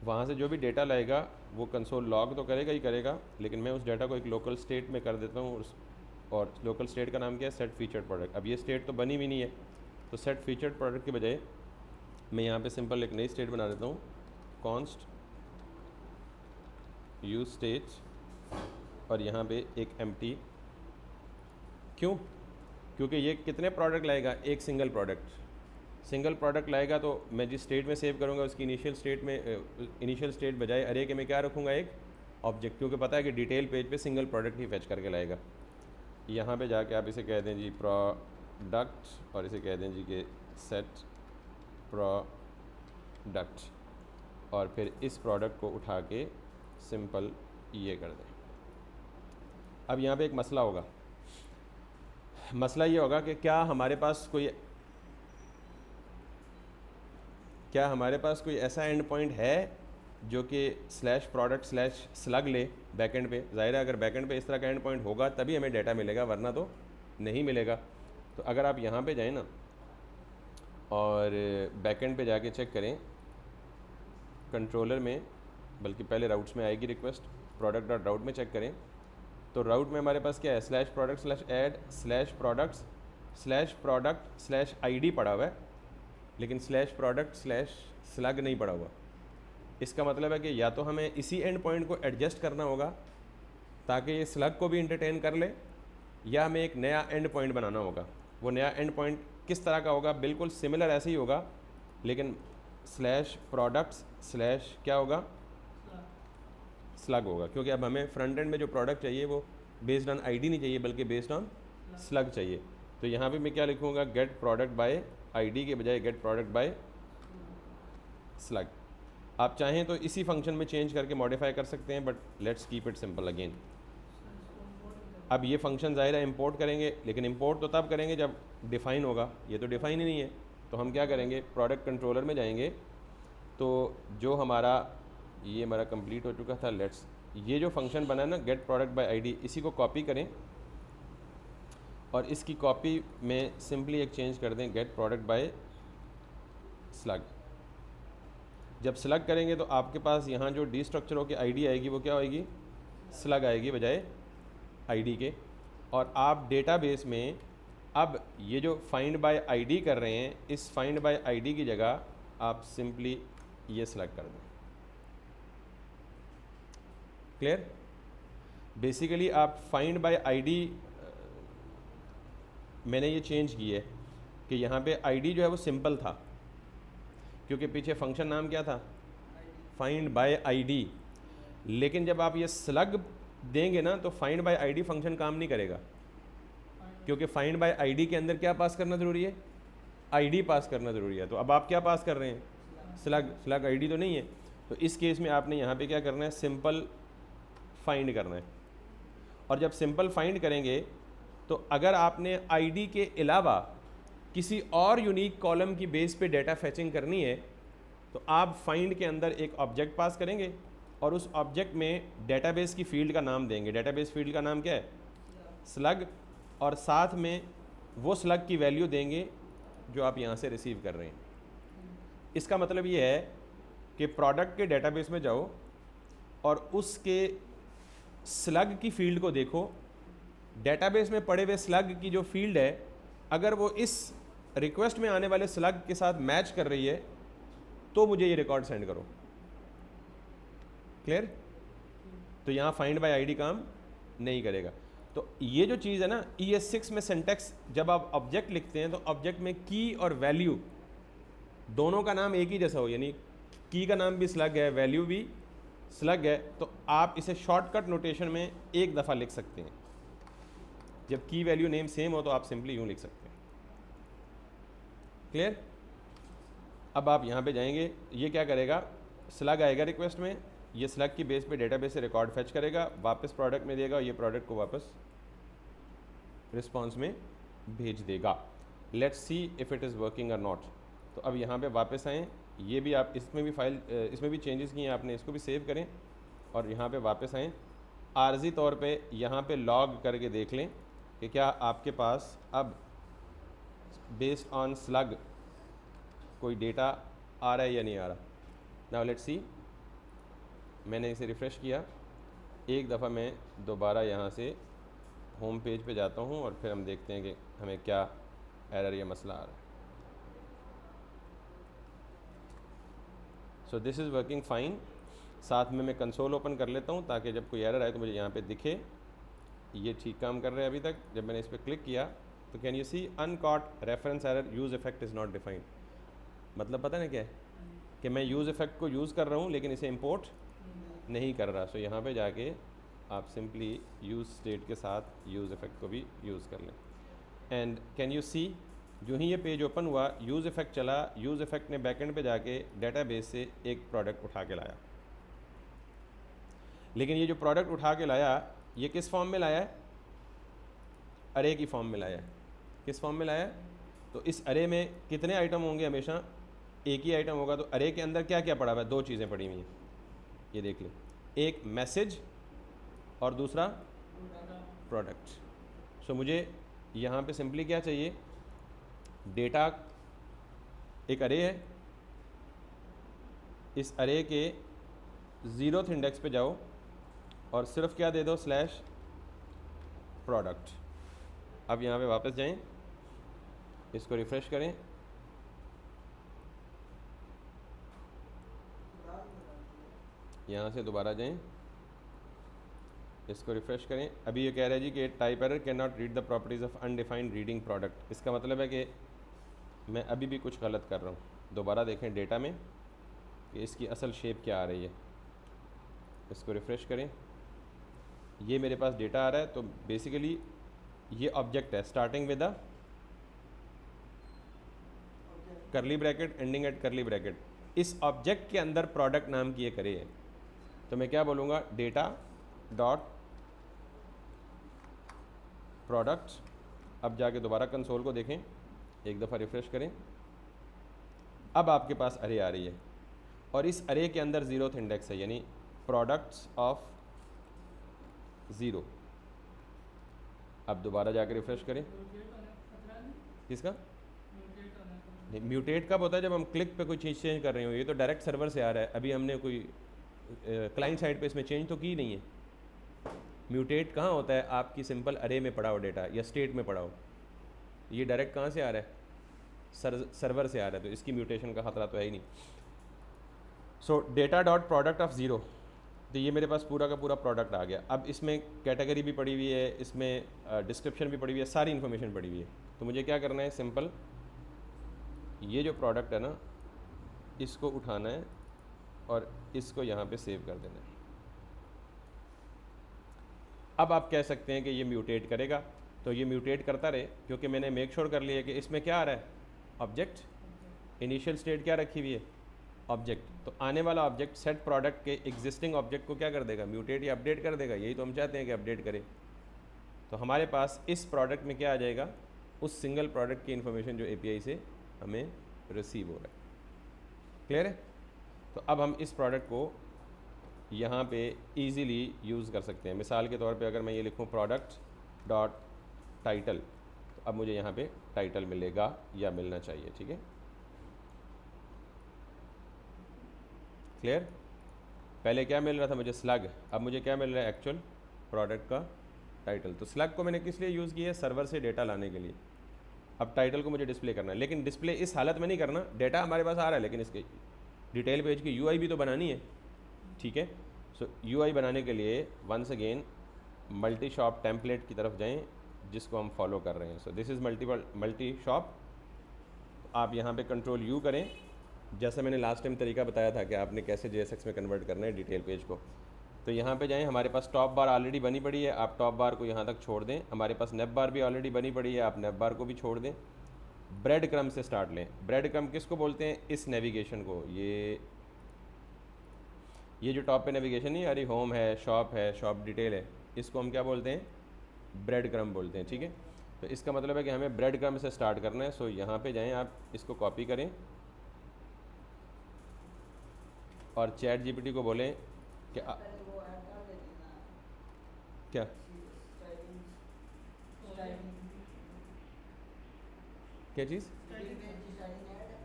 वहाँ से जो भी डेटा लाएगा वो कंसोल लॉग तो करेगा ही करेगा, लेकिन मैं उस डेटा को एक लोकल स्टेट में कर देता हूँ, और लोकल स्टेट का नाम क्या है, सेट फीचर्ड प्रोडक्ट। अब ये स्टेट तो बनी भी नहीं है, तो सेट फीचर्ड प्रोडक्ट के बजाय मैं यहाँ पे सिंपल एक नई स्टेट बना देता हूँ, कॉन्स्ट यूज स्टेट, और यहाँ पे एक एम्प्टी। क्यों? क्योंकि ये कितने प्रोडक्ट लाएगा, एक सिंगल प्रोडक्ट लाएगा। तो मैं जिस स्टेट में सेव करूँगा उसकी इनिशियल स्टेट बजाय अरे के मैं क्या रखूँगा, एक ऑब्जेक्ट, क्योंकि पता है कि डिटेल पेज पे सिंगल प्रोडक्ट ही फेच करके लाएगा। यहाँ पे जाके आप इसे कह दें जी प्रोडक्ट, और इसे कह दें जी कि सेट प्रोडक्ट, और फिर इस प्रोडक्ट को उठा के सिंपल ये कर दें। अब यहाँ पे एक मसला होगा, मसला ये होगा कि क्या हमारे पास कोई ऐसा एंड पॉइंट है जो कि /products/slug ले बैकएंड पे। ज़ाहिर है अगर बैकएंड पे इस तरह का एंड पॉइंट होगा तभी हमें डाटा मिलेगा, वरना तो नहीं मिलेगा। तो अगर आप यहाँ पे जाएं ना और बैकएंड पे जाके चेक करें कंट्रोलर में, बल्कि पहले राउट्स में आएगी रिक्वेस्ट, product.route में चेक करें तो राउट में हमारे पास क्या है, /products/add/products/product/id पड़ा हुआ है, लेकिन /products/slug नहीं पड़ा हुआ। इसका मतलब है कि या तो हमें इसी एंड पॉइंट को एडजस्ट करना होगा ताकि ये स्लग को भी इंटरटेन कर ले, या हमें एक नया एंड पॉइंट बनाना होगा। वो नया एंड पॉइंट किस तरह का होगा, बिल्कुल सिमिलर ऐसे ही होगा, लेकिन /products/ क्या होगा, स्लग होगा। क्योंकि अब हमें फ्रंट एंड में जो प्रोडक्ट चाहिए वो बेस्ड ऑन आईडी नहीं चाहिए, बल्कि बेस्ड ऑन स्लग चाहिए। तो यहाँ पे मैं क्या लिखूँगा, गेट प्रोडक्ट बाय आईडी के बजाय गेट प्रोडक्ट बाय स्लग। आप चाहें तो इसी फंक्शन में चेंज करके मॉडिफाई कर सकते हैं, but let's keep it simple again. अब ये फंक्शन ज़ाहिर है इंपोर्ट करेंगे, लेकिन इंपोर्ट तो तब करेंगे जब डिफ़ाइन होगा, ये तो डिफ़ाइन ही नहीं है। तो हम क्या करेंगे, प्रोडक्ट कंट्रोलर में जाएंगे, तो जो ये हमारा कंप्लीट हो चुका था। ये जो फंक्शन बना है ना गेट प्रोडक्ट बाय आईडी, इसी को कॉपी करें और इसकी कॉपी में सिंपली एक चेंज कर दें, गेट प्रोडक्ट बाय स्लग। जब स्लग करेंगे तो आपके पास यहाँ जो डिस्ट्रक्चर की आईडी आएगी वो क्या होएगी, स्लग आएगी बजाय आईडी के। और आप डेटाबेस में अब ये जो फाइंड बाय आईडी कर रहे हैं, इस फाइंड बाय आईडी की जगह आप सिंपली ये स्लग कर दें। क्लियर? बेसिकली आप फाइंड बाय आईडी, मैंने ये चेंज की है कि यहाँ पे आईडी जो है वो सिंपल था, क्योंकि पीछे फंक्शन नाम क्या था, फाइंड बाय आईडी। लेकिन जब आप ये स्लग देंगे ना तो फाइंड बाय आईडी फंक्शन काम नहीं करेगा, क्योंकि फाइंड बाय आईडी के अंदर क्या पास करना ज़रूरी है, आईडी पास करना ज़रूरी है। तो अब आप क्या पास कर रहे हैं, स्लग। स्लग आईडी तो नहीं है। तो इस केस में आपने यहाँ पे क्या करना है, सिंपल फाइंड करना है। और जब सिंपल फाइंड करेंगे तो अगर आपने आईडी के अलावा किसी और यूनिक कॉलम की बेस पे डाटा फैचिंग करनी है तो आप फाइंड के अंदर एक ऑब्जेक्ट पास करेंगे और उस ऑब्जेक्ट में डेटाबेस की फील्ड का नाम देंगे। डेटाबेस फील्ड का नाम क्या है, स्लग। और साथ में वो स्लग की वैल्यू देंगे जो आप यहाँ से रिसीव कर रहे हैं। इसका मतलब ये है कि प्रोडक्ट के डेटाबेस में जाओ और उसके स्लग की फील्ड को देखो। डेटाबेस में पड़े हुए स्लग की जो फील्ड है, अगर वो इस रिक्वेस्ट में आने वाले स्लग के साथ मैच कर रही है तो मुझे ये रिकॉर्ड सेंड करो। क्लियर? तो यहाँ फाइंड बाय आईडी काम नहीं करेगा। तो ये जो चीज़ है ना, ES6 में सिंटैक्स, जब आप ऑब्जेक्ट लिखते हैं तो ऑब्जेक्ट में की और वैल्यू दोनों का नाम एक ही जैसा हो, यानी की का नाम भी स्लग है, वैल्यू भी स्लग है। तो आप इसे शॉर्टकट नोटेशन में एक दफ़ा लिख सकते हैं। जब की वैल्यू नेम सेम हो तो आप सिंपली यूँ लिख सकते हैं। क्लियर? अब आप यहाँ पे जाएंगे, ये क्या करेगा, स्लग आएगा रिक्वेस्ट में, ये स्लग की बेस पे डेटाबेस से रिकॉर्ड फैच करेगा, वापस प्रोडक्ट में देगा और ये प्रोडक्ट को वापस रिस्पॉन्स में भेज देगा। Let's see if it is working और नॉट। तो अब यहाँ पे वापस आएँ, ये भी आप इसमें भी इसमें भी चेंजेस किए हैं आपने, इसको भी सेव करें और यहाँ पे वापस आएँ। आर्जी तौर पे यहाँ पे लॉग करके देख लें कि क्या आपके पास अब बेस्ड ऑन स्लग कोई डेटा आ रहा है या नहीं आ रहा। नाउ लेट्स सी, मैंने इसे रिफ़्रेश किया, एक दफ़ा मैं दोबारा यहाँ से होम पेज पे जाता हूँ और फिर हम देखते हैं कि हमें क्या एरर या मसला आ रहा है। सो दिस इज़ वर्किंग फाइन। साथ में मैं कंसोल ओपन कर लेता हूँ ताकि जब कोई एरर आए तो मुझे यहाँ पे दिखे। ये ठीक काम कर रहे हैं अभी तक। जब मैंने इस पर क्लिक किया तो can you see uncaught reference error, use effect is not defined. मतलब पता नहीं क्या है कि मैं यूज़ इफेक्ट को यूज़ कर रहा हूँ लेकिन इसे इंपोर्ट नहीं कर रहा। सो यहाँ पे जाके आप सिंपली यूज़ स्टेट के साथ यूज़ इफेक्ट को भी यूज़ कर लें। एंड कैन यू सी, जो ही ये पेज ओपन हुआ, यूज़ इफेक्ट चला, यूज़ इफेक्ट ने बैकएंड पे जाके डेटाबेस से एक प्रोडक्ट उठा के लाया। लेकिन ये जो प्रोडक्ट उठा के लाया ये किस फॉर्म में लाया है, अरे की फॉर्म में लाया है। किस फॉर्म में लाया है, तो इस अरे में कितने आइटम होंगे, हमेशा एक ही आइटम होगा। तो अरे के अंदर क्या क्या पड़ा हुआ है, दो चीज़ें पड़ी हुई हैं, ये देख लें, एक मैसेज और दूसरा प्रोडक्ट। सो मुझे यहाँ पे सिंपली क्या चाहिए, डेटा एक अरे है, इस अरे के 0th इंडेक्स पे जाओ और सिर्फ क्या दे दो, स्लैश प्रोडक्ट। अब यहाँ पे वापस जाएं, इसको रिफ़्रेश करें, यहाँ से दोबारा जाएं, इसको रिफ़्रेश करें। अभी ये कह रहा है जी कि type error can not read the properties of undefined reading product. इसका मतलब है कि मैं अभी भी कुछ गलत कर रहा हूँ। दोबारा देखें डेटा में कि इसकी असल शेप क्या आ रही है। इसको रिफ़्रेश करें, ये मेरे पास डेटा आ रहा है। तो बेसिकली ये ऑब्जेक्ट है स्टार्टिंग विद द करली ब्रैकेट, एंडिंग एट करली ब्रैकेट। इस ऑब्जेक्ट के अंदर प्रोडक्ट नाम की एक अरे है। तो मैं क्या बोलूँगा, डेटा डॉट प्रोडक्ट। अब जाके दोबारा कंसोल को देखें, एक दफ़ा रिफ़्रेश करें, अब आपके पास अरे आ रही है और इस अरे के अंदर 0th इंडेक्स है, यानी प्रोडक्ट्स ऑफ 0। अब दोबारा जाकर रिफ़्रेश करें, किसका म्यूटेट कब होता है? जब हम क्लिक पे कोई चीज़ चेंज कर रहे हो। ये तो डायरेक्ट सर्वर से आ रहा है, अभी हमने कोई क्लाइंट साइड पे इसमें चेंज तो की नहीं है। म्यूटेट कहाँ होता है? आपकी सिंपल अरे में पड़ा हो डेटा या स्टेट में पड़ा हो। ये डायरेक्ट कहाँ से आ रहा है? सर्वर से आ रहा है, तो इसकी म्यूटेशन का खतरा तो है ही नहीं। सो data dot product of zero, तो ये मेरे पास पूरा का पूरा प्रोडक्ट आ गया। अब इसमें कैटेगरी भी पड़ी हुई है, इसमें डिस्क्रिप्शन भी पड़ी हुई है, सारी इन्फॉर्मेशन पड़ी हुई है। तो मुझे क्या करना है? सिंपल ये जो प्रोडक्ट है ना, इसको उठाना है और इसको यहाँ पे सेव कर देना है। अब आप कह सकते हैं कि ये म्यूटेट करेगा, तो ये म्यूटेट करता रहे, क्योंकि मैंने मेक श्योर कर लिया कि इसमें क्या आ रहा है? ऑब्जेक्ट। इनिशियल स्टेट क्या रखी हुई है? ऑब्जेक्ट। तो आने वाला ऑब्जेक्ट सेट प्रोडक्ट के एग्जिस्टिंग ऑब्जेक्ट को क्या कर देगा? म्यूटेट या अपडेट कर देगा। यही तो हम चाहते हैं कि अपडेट करे। तो हमारे पास इस प्रोडक्ट में क्या आ जाएगा? उस सिंगल प्रोडक्ट की इन्फॉर्मेशन जो एपीआई से हमें रिसीव हो रहा है। क्लियर है? तो अब हम इस प्रोडक्ट को यहाँ पे इजीली यूज़ कर सकते हैं। मिसाल के तौर पे अगर मैं ये लिखूँ प्रोडक्ट डॉट टाइटल, तो अब मुझे यहाँ पे टाइटल मिलेगा या मिलना चाहिए। ठीक है, क्लियर? पहले क्या मिल रहा था मुझे? स्लग। अब मुझे क्या मिल रहा है? एक्चुअल प्रोडक्ट का टाइटल। तो स्लग को मैंने किस लिए यूज़ किया है? सर्वर से डेटा लाने के लिए। अब टाइटल को मुझे डिस्प्ले करना है, लेकिन डिस्प्ले इस हालत में नहीं करना। डेटा हमारे पास आ रहा है, लेकिन इसके डिटेल पेज की यूआई भी तो बनानी है। ठीक है, सो यूआई बनाने के लिए once again multi shop template की तरफ जाएं, जिसको हम फॉलो कर रहे हैं। So this is multi shop. आप यहाँ पे कंट्रोल यू करें, जैसे मैंने लास्ट टाइम तरीका बताया था कि आपने कैसे JSX में कन्वर्ट करना है डिटेल पेज को। तो यहाँ पे जाएं, हमारे पास टॉप बार ऑलरेडी बनी पड़ी है, आप टॉप बार को यहाँ तक छोड़ दें। हमारे पास नेप बार भी ऑलरेडी बनी पड़ी है, आप नेप बार को भी छोड़ दें। ब्रेड क्रम से स्टार्ट लें। ब्रेड क्रम किसको बोलते हैं? इस नेविगेशन को। ये जो टॉप पे नेविगेशन नहीं आ रही, होम है, शॉप डिटेल है, इसको हम क्या बोलते हैं? ब्रेड क्रम बोलते हैं। ठीक है, तो इसका मतलब है कि हमें ब्रेड क्रम से स्टार्ट करना है। सो यहाँ पे जाएं, आप इसको कॉपी करें और चैट जीपीटी को बोलें कि पहले वो ऐड कर देते हैं ना, क्या स्टाइलिंग क्या चीज़? स्टाइलिंग ऐड है।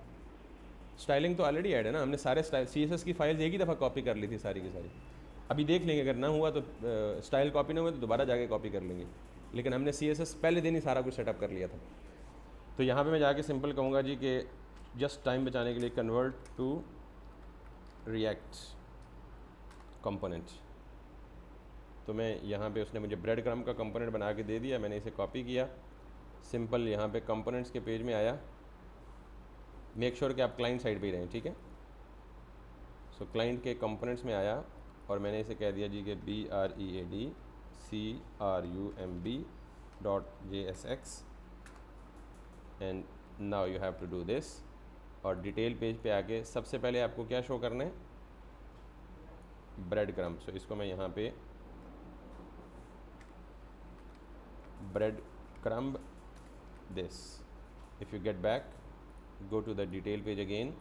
स्टाइलिंग तो ऑलरेडी ऐड है ना, हमने सारे स्टाइल CSS की फाइल्स एक ही दफ़ा कॉपी कर ली थी सारी की सारी। अभी देख लेंगे, अगर ना हुआ तो स्टाइल कॉपी ना हुआ तो दोबारा जाके कॉपी कर लेंगे, लेकिन हमने CSS पहले दिन ही सारा कुछ सेटअप कर लिया था। तो यहाँ पे मैं जाके सिंपल कहूँगा जी कि जस्ट टाइम बचाने के लिए कन्वर्ट टू रिएक्ट कंपोनेंट। तो मैं यहाँ पे उसने मुझे ब्रेड क्रम का कंपोनेंट बना के दे दिया, मैंने इसे कॉपी किया, सिंपल यहाँ पे कंपोनेंट्स के पेज में आया। मेक श्योर कि आप क्लाइंट साइड पे ही रहें। ठीक है, सो क्लाइंट के कंपोनेंट्स में आया और मैंने इसे कह दिया जी कि BREADCRUMB.JSX and now you have to do this. और डिटेल पेज पे आके सबसे पहले आपको क्या शो करना है? Bread crumb. सो इसको मैं यहाँ पे bread crumb this. If you get back, go to the detail page again,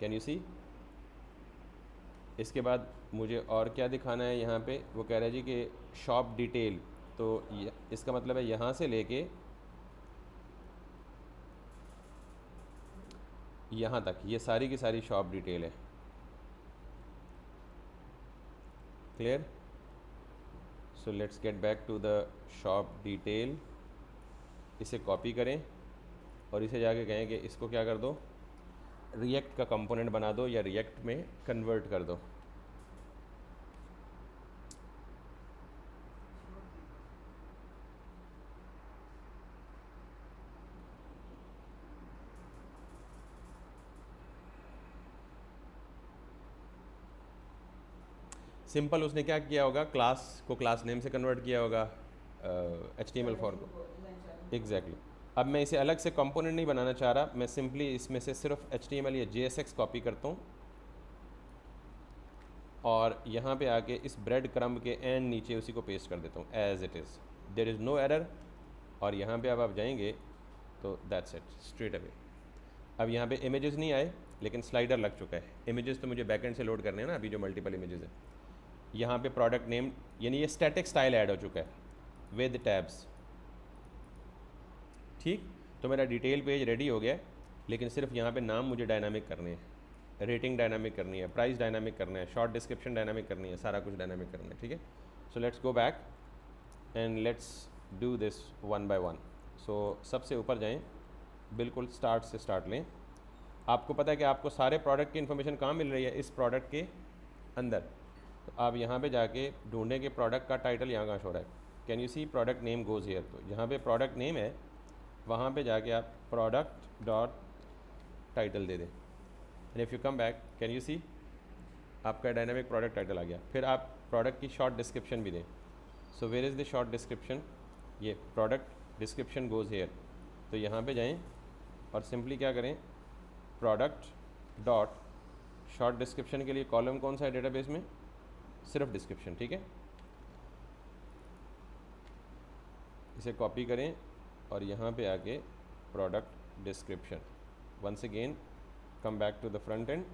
can you see? इसके बाद मुझे और क्या दिखाना है यहाँ पे? वो कह रहा है जी कि शॉप डिटेल। तो इसका मतलब है यहाँ से लेके यहाँ तक ये सारी की सारी शॉप डिटेल है। Clear? So let's get back to the shop detail. इसे कॉपी करें और इसे जाके कहें कि इसको क्या कर दो? रिएक्ट का कंपोनेंट बना दो या रिएक्ट में कन्वर्ट कर दो। सिंपल उसने क्या किया होगा? क्लास को क्लास नेम से कन्वर्ट किया होगा, HTML फॉर को। एग्जैक्टली। अब मैं इसे अलग से कंपोनेंट नहीं बनाना चाह रहा, मैं सिंपली इसमें से सिर्फ HTML या JSX कॉपी करता हूँ और यहाँ पे आके इस ब्रेड क्रम्ब के एंड नीचे उसी को पेस्ट कर देता हूँ as it is. There is no error. और यहाँ पे अब आप जाएंगे तो दैट्स इट, स्ट्रेट अवे। अब यहाँ पे इमेजेस नहीं आए, लेकिन स्लाइडर लग चुका है। इमेजेस तो मुझे बैकएंड से लोड करने हैं ना, अभी जो मल्टीपल इमेजेस हैं। यहाँ पे प्रोडक्ट नेम यानी ये स्टैटिक स्टाइल ऐड हो चुका है विद टैब्स। ठीक, तो मेरा डिटेल पेज रेडी हो गया, लेकिन सिर्फ यहाँ पे नाम मुझे डायनामिक करने हैं, रेटिंग डायनामिक करनी है, प्राइस डायनामिक करना है, शॉर्ट डिस्क्रिप्शन डायनामिक करनी है, सारा कुछ डायनामिक करना है, ठीक है। So let's go back and let's do this one by one. So सबसे ऊपर जाएं, बिल्कुल स्टार्ट से स्टार्ट लें। आपको पता है कि आपको सारे प्रोडक्ट की इन्फॉर्मेशन कहाँ मिल रही है, इस प्रोडक्ट के अंदर। तो आप यहाँ पे जाके ढूंढें कि प्रोडक्ट का टाइटल यहाँ कहाँ शो रहा है। Can you see product name goes here, तो यहाँ पे प्रोडक्ट नेम है, वहाँ पे जाके आप प्रोडक्ट डॉट टाइटल दे दें। And if you come back can you see आपका डायनामिक प्रोडक्ट टाइटल आ गया। फिर आप प्रोडक्ट की शॉर्ट डिस्क्रिप्शन भी दें। So where is the short description, ये प्रोडक्ट डिस्क्रिप्शन गोज़ हेयर। तो यहाँ पे जाएं और सिंपली क्या करें, प्रोडक्ट डॉट शॉर्ट डिस्क्रिप्शन के लिए कॉलम कौन सा है डेटाबेस में, सिर्फ डिस्क्रिप्शन, ठीक है। इसे कॉपी करें और यहाँ पे आके product description, once again come back to the front end,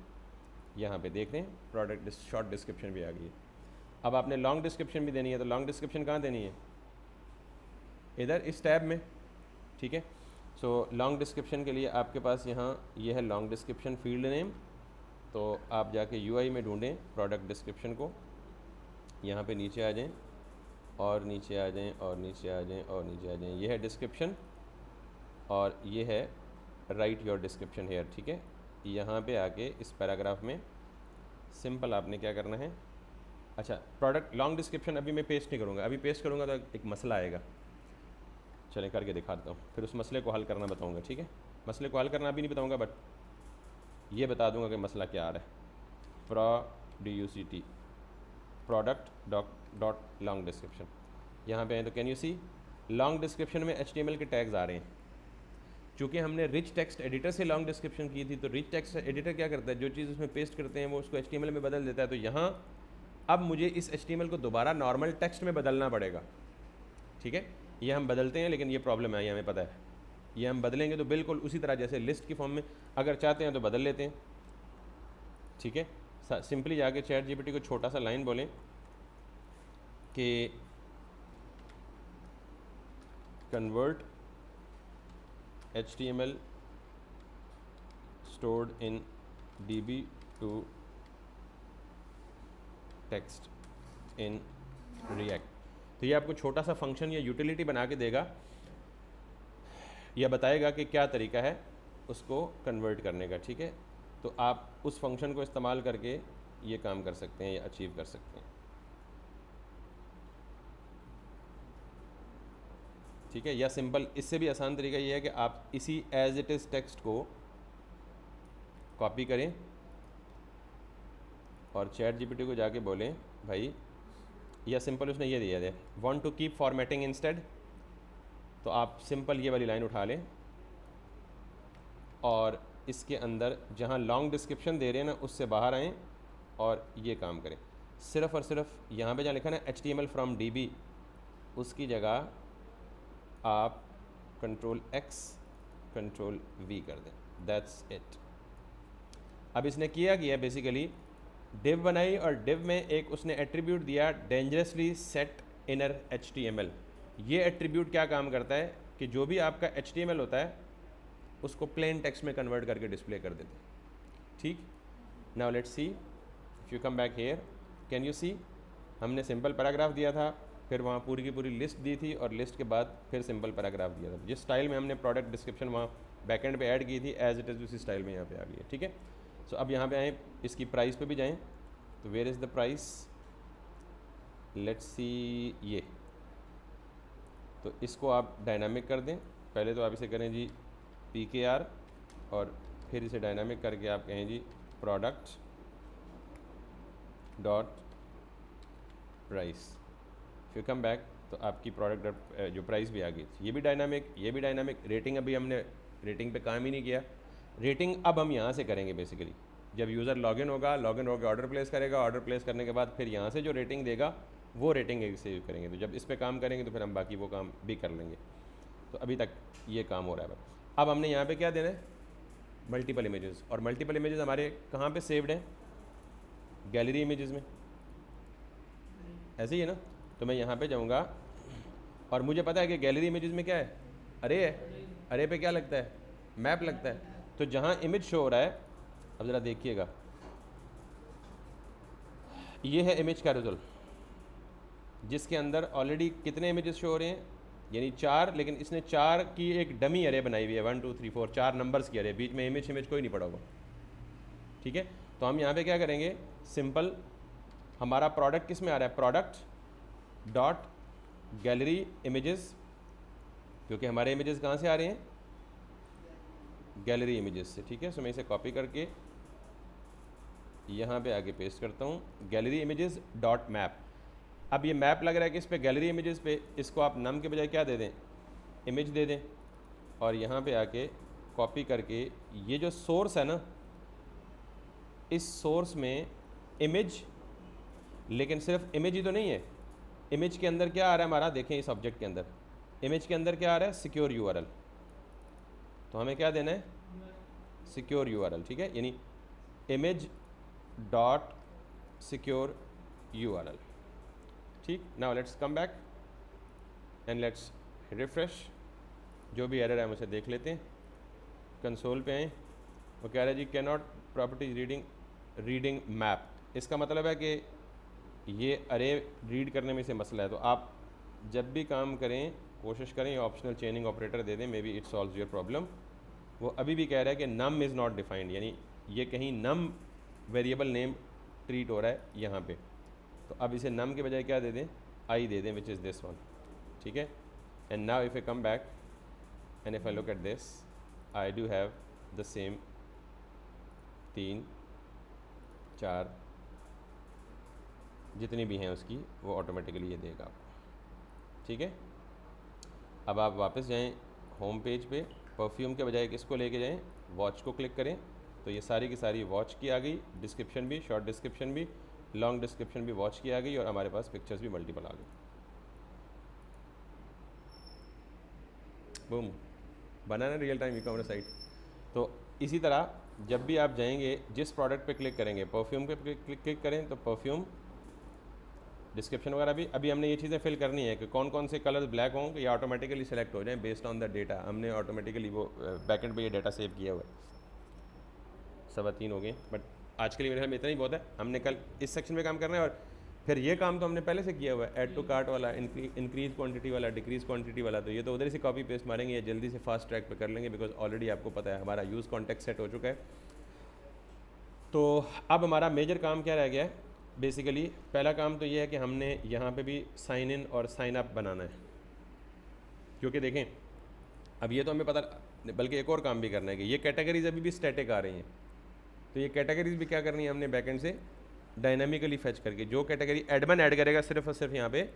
यहाँ पे देख रहे हैं प्रोडक्ट शॉर्ट डिस्क्रिप्शन भी आ गई है। अब आपने लॉन्ग डिस्क्रिप्शन भी देनी है, तो लॉन्ग डिस्क्रिप्शन कहाँ देनी है, इधर इस टैब में, ठीक है। सो लॉन्ग डिस्क्रिप्शन के लिए आपके पास यहाँ ये है लॉन्ग डिस्क्रिप्शन फील्ड नेम। तो आप जाके यूआई में ढूंढें प्रोडक्ट डिस्क्रिप्शन को, यहाँ पे नीचे आ जाएं और नीचे आ जाएं और नीचे आ जाएं और नीचे आ जाएं, ये है डिस्क्रिप्शन और ये है राइट योर डिस्क्रिप्शन हेयर, ठीक है। यहाँ पे आके इस पैराग्राफ में सिंपल आपने क्या करना है, अच्छा प्रोडक्ट लॉन्ग डिस्क्रिप्शन अभी मैं पेस्ट नहीं करूँगा, अभी पेस्ट करूँगा तो एक मसला आएगा, चलें करके दिखाता हूँ, फिर उस मसले को हल करना बताऊँगा, ठीक है। मसले को हल करना अभी नहीं बताऊँगा, बट ये बता दूँगा कि मसला क्या आ रहा है। प्रोडक्ट डॉट लॉन्ग डिस्क्रिप्शन, यहाँ पे हैं तो can you see long description में HTML के टैग्स आ रहे हैं। चूँकि हमने रिच टेक्स्ट एडिटर से लॉन्ग डिस्क्रिप्शन की थी, तो रिच टेक्स्ट एडिटर क्या करता है, जो चीज़ उसमें पेस्ट करते हैं वो उसको HTML में बदल देता है। तो यहाँ अब मुझे इस HTML को दोबारा नॉर्मल टेक्स्ट में बदलना पड़ेगा, ठीक है। ये हम बदलते हैं, लेकिन ये प्रॉब्लम है, ये हमें पता है, ये हम बदलेंगे तो बिल्कुल उसी तरह जैसे लिस्ट की फॉर्म में, अगर चाहते हैं तो बदल लेते हैं, ठीक है। सिंपली जाके ChatGPT को छोटा सा लाइन बोलें कि convert HTML stored in DB to text in React। तो ये आपको छोटा सा फंक्शन या यूटिलिटी बना के देगा, या बताएगा कि क्या तरीका है उसको कन्वर्ट करने का, ठीक है। तो आप उस फंक्शन को इस्तेमाल करके ये काम कर सकते हैं या अचीव कर सकते हैं, ठीक है। या सिंपल इससे भी आसान तरीका ये है कि आप इसी एज इट इज़ टेक्स्ट को कॉपी करें और ChatGPT को जाके बोलें भाई, या सिंपल उसने ये दिया है want to keep formatting instead, तो आप सिंपल ये वाली लाइन उठा लें और इसके अंदर जहाँ लॉन्ग डिस्क्रिप्शन दे रहे हैं ना उससे बाहर आएँ और ये काम करें। सिर्फ़ और सिर्फ यहाँ पे जहाँ लिखा ना HTML फ्रॉम DB, उसकी जगह आप Ctrl+X Ctrl+V कर दें, दैट्स इट। अब इसने किया बेसिकली डिव बनाई और डिव में एक उसने एट्रीब्यूट दिया डेंजरसली सेट इनर HTML। ये एट्रीब्यूट क्या काम करता है कि जो भी आपका HTML होता है उसको प्लेन टेक्स्ट में कन्वर्ट करके डिस्प्ले कर देते हैं, ठीक। Now let's see, if you come back here can you see, हमने सिंपल पैराग्राफ दिया था, फिर वहाँ पूरी की पूरी लिस्ट दी थी और लिस्ट के बाद फिर सिंपल पैराग्राफ दिया था। जिस स्टाइल में हमने प्रोडक्ट डिस्क्रिप्शन वहाँ बैकएंड पे ऐड की थी एज इट इज़ उसी स्टाइल में यहाँ पे आ गई है, ठीक है। सो अब यहाँ पे आएँ, इसकी प्राइस पे भी जाएँ, तो where is the price, let's see ये, तो इसको आप डायनामिक कर दें। पहले तो आप इसे करें जी PKR और फिर इसे डायनामिक करके आप कहें जी प्रोडक्ट डॉट प्राइस। फिर कम बैक तो आपकी प्रोडक्ट जो प्राइस भी आ गई, ये भी डायनामिक, ये भी डायनामिक। रेटिंग अभी हमने रेटिंग पे काम ही नहीं किया, रेटिंग अब हम यहाँ से करेंगे। बेसिकली जब यूज़र लॉगिन होगा ऑर्डर प्लेस करेगा, ऑर्डर प्लेस करने के बाद फिर यहाँ से जो रेटिंग देगा वो रेटिंग से करेंगे। तो जब इस पर काम करेंगे तो फिर हम बाकी वो काम भी कर लेंगे। तो अभी तक ये काम हो रहा है। अब हमने यहाँ पे क्या देना है, मल्टीपल इमेजेस, और मल्टीपल इमेजेस हमारे कहाँ पे सेव्ड हैं, गैलरी इमेजेस में, ऐसे ही है ना। तो मैं यहाँ पे जाऊँगा और मुझे पता है कि गैलरी इमेजेस में क्या है, अरे है, अरे पे क्या लगता है, मैप लगता है। तो जहाँ इमेज शो हो रहा है, अब ज़रा देखिएगा, ये है इमेज कैरोसल जिसके अंदर ऑलरेडी कितने इमेजेस शो हो रहे हैं, यानी 4, लेकिन इसने 4 की एक डमी अरे बनाई हुई है, 1 2 3 4, 4 नंबर्स की अरे, बीच में इमेज कोई नहीं पड़ा होगा, ठीक है। तो हम यहाँ पे क्या करेंगे, सिंपल हमारा प्रोडक्ट किस में आ रहा है, प्रोडक्ट डॉट गैलरी इमेजेस, क्योंकि हमारे इमेजेस कहाँ से आ रहे हैं, गैलरी इमेजेस से, ठीक है। सो मैं इसे कॉपी करके यहाँ पे आगे पेस्ट करता हूँ, गैलरी इमेजेस डॉट मैप। अब ये मैप लग रहा है कि इस पे गैलरी इमेजेस पे, इसको आप नम के बजाय क्या दे दें, इमेज दे दें, और यहाँ पे आके कॉपी करके ये जो सोर्स है ना, इस सोर्स में इमेज, लेकिन सिर्फ इमेज ही तो नहीं है, इमेज के अंदर क्या आ रहा है हमारा, देखें इस ऑब्जेक्ट के अंदर, इमेज के अंदर क्या आ रहा है, सिक्योर यूआरएल। तो हमें क्या देना है, सिक्योर यूआरएल, ठीक है, यानी इमेज डॉट सिक्योर यूआरएल, ठीक। Now let's come back and let's refresh, जो भी एरर है हम उसे देख लेते हैं। कंसोल पे आएँ, वो कह रहा है जी cannot properties reading map, इसका मतलब है कि ये अरे रीड करने में से मसला है। तो आप जब भी काम करें कोशिश करें ऑप्शनल चेनिंग ऑपरेटर दे दें, may be it solves your problem. वो अभी भी कह रहा है कि नम इज़ नॉट डिफाइंड, यानी ये कहीं नम वेरिएबल नेम ट्रीट हो रहा है यहाँ पे। तो अब इसे नम के बजाय क्या दे दें, आई दे दें, विच इज़ दिस वन, ठीक है। And now if I come back and if I look at this, I do have the same 3 4 जितनी भी हैं उसकी, वो ऑटोमेटिकली ये देगा आपको, ठीक है। अब आप वापस जाएं होम पेज पे, परफ्यूम के बजाय किसको लेके जाएं, वॉच को क्लिक करें, तो ये सारी की सारी वॉच की आ गई, डिस्क्रिप्शन भी, शॉर्ट डिस्क्रिप्शन भी, लॉन्ग डिस्क्रिप्शन भी वॉच की आ गई, और हमारे पास पिक्चर्स भी मल्टीपल आ गई। बूम, बना ना real time e commerce site. तो इसी तरह जब भी आप जाएंगे, जिस प्रोडक्ट पे क्लिक करेंगे, परफ्यूम पे क्लिक करें तो परफ्यूम, डिस्क्रिप्शन वगैरह भी, अभी हमने ये चीज़ें फिल करनी है कि कौन कौन से कलर्स ब्लैक हों कि ये ऑटोमेटिकली सेलेक्ट हो जाएं बेस्ड ऑन द डेटा। हमने ऑटोमेटिकली वो बैकएंड पे ये डाटा सेव किया हुआ है। 3:15 हो गए, बट आज के लिए मेरे ख्याल में इतना ही बहुत है। हमने कल इस सेक्शन में काम करना है, और फिर ये काम तो हमने पहले से किया हुआ है, ऐड टू कार्ट वाला, इंक्रीज क्वांटिटी वाला, डिक्रीज क्वांटिटी वाला, तो ये तो उधर से कॉपी पेस्ट मारेंगे, या जल्दी से फास्ट ट्रैक पे कर लेंगे, बिकॉज ऑलरेडी आपको पता है हमारा यूज़ कॉन्टेक्स्ट सेट हो चुका है। तो अब हमारा मेजर काम क्या रह गया है, बेसिकली पहला काम तो ये है कि हमने यहाँ पे भी साइन इन और साइन अप बनाना है, क्योंकि देखें अब ये तो हमें पता, बल्कि एक और काम भी करना है कि ये कैटेगरीज अभी भी स्टैटिक आ रही हैं, तो ये कैटेगरीज भी क्या करनी है हमने बैकएंड से डायनामिकली फेच करके, जो कैटेगरी एडमिन ऐड करेगा सिर्फ और सिर्फ यहाँ पे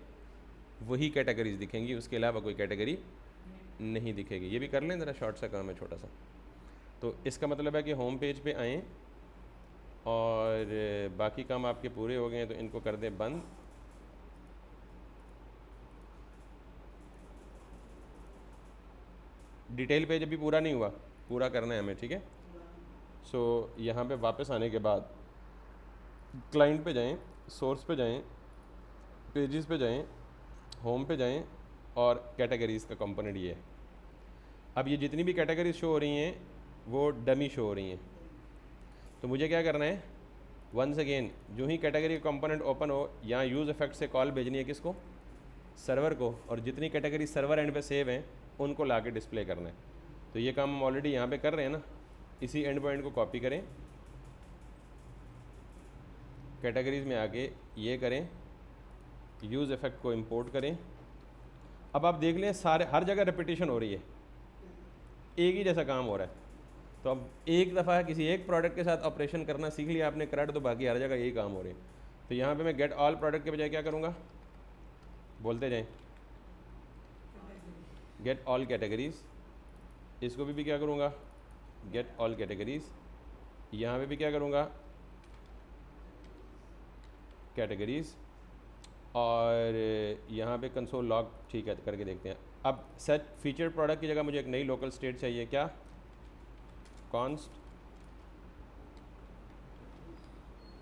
वही कैटेगरीज दिखेंगी, उसके अलावा कोई कैटेगरी नहीं दिखेगी। ये भी कर लें ज़रा, शॉर्ट सा काम है छोटा सा। तो इसका मतलब है कि होम पेज पे आएँ और बाकी काम आपके पूरे हो गए हैं, तो इनको कर दें बंद। डिटेल पेज अभी पूरा नहीं हुआ, पूरा करना है हमें, ठीक है। सो यहाँ पे वापस आने के बाद क्लाइंट पे जाएं, सोर्स पे जाएं, पेजेस पे जाएं, होम पे जाएं, और कैटेगरीज़ का कंपोनेंट ये है। अब ये जितनी भी कैटेगरीज शो हो रही हैं वो डमी शो हो रही हैं, तो मुझे क्या करना है, वंस अगेन जो ही कैटेगरी कंपोनेंट ओपन हो, यहाँ यूज़ इफेक्ट से कॉल भेजनी है किसको, सर्वर को, और जितनी कैटेगरी सर्वर एंड पे सेव हैं उनको ला के डिस्प्ले करना है। तो ये काम हम ऑलरेडी यहाँ पे कर रहे हैं ना, इसी एंड पॉइंट को कॉपी करें, कैटेगरीज में आके ये करें, यूज़ इफेक्ट को इंपोर्ट करें। अब आप देख लें सारे हर जगह रिपीटेशन हो रही है, एक ही जैसा काम हो रहा है। तो अब एक दफ़ा किसी एक प्रोडक्ट के साथ ऑपरेशन करना सीख लिया आपने करंट, तो बाकी हर जगह यही काम हो रहे हैं। तो यहाँ पे मैं गेट ऑल प्रोडक्ट के बजाय क्या करूँगा, बोलते जाएं, गेट ऑल कैटेगरीज, इसको भी क्या करूँगा, गेट ऑल कैटेगरीज, यहाँ पे भी क्या करूँगा, कैटेगरीज, और यहाँ पे कंसोल लॉग, ठीक है करके देखते हैं। अब सेट फीचर प्रोडक्ट की जगह मुझे एक नई लोकल स्टेट चाहिए, क्या, कॉन्स्ट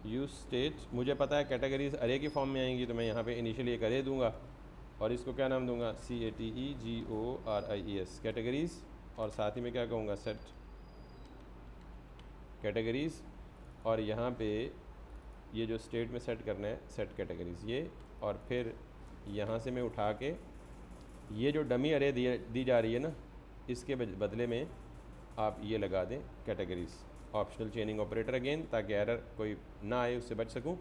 यूज स्टेट। मुझे पता है कैटेगरीज अरे की फॉर्म में आएंगी, तो मैं यहाँ पे इनिशियली एक अरे दूंगा, और इसको क्या नाम दूंगा, CATEGORIES, कैटेगरीज और साथ ही में क्या कहूँगा, सेट कैटेगरीज़, और यहाँ पे ये जो स्टेट में सेट करना है सेट कैटेगरीज़ ये, और फिर यहाँ से मैं उठा के ये जो डमी अरे दी जा रही है ना, इसके बदले में आप ये लगा दें कैटेगरीज़, ऑप्शनल चेनिंग ऑपरेटर अगेन, ताकि एरर कोई ना आए, उससे बच सकूं।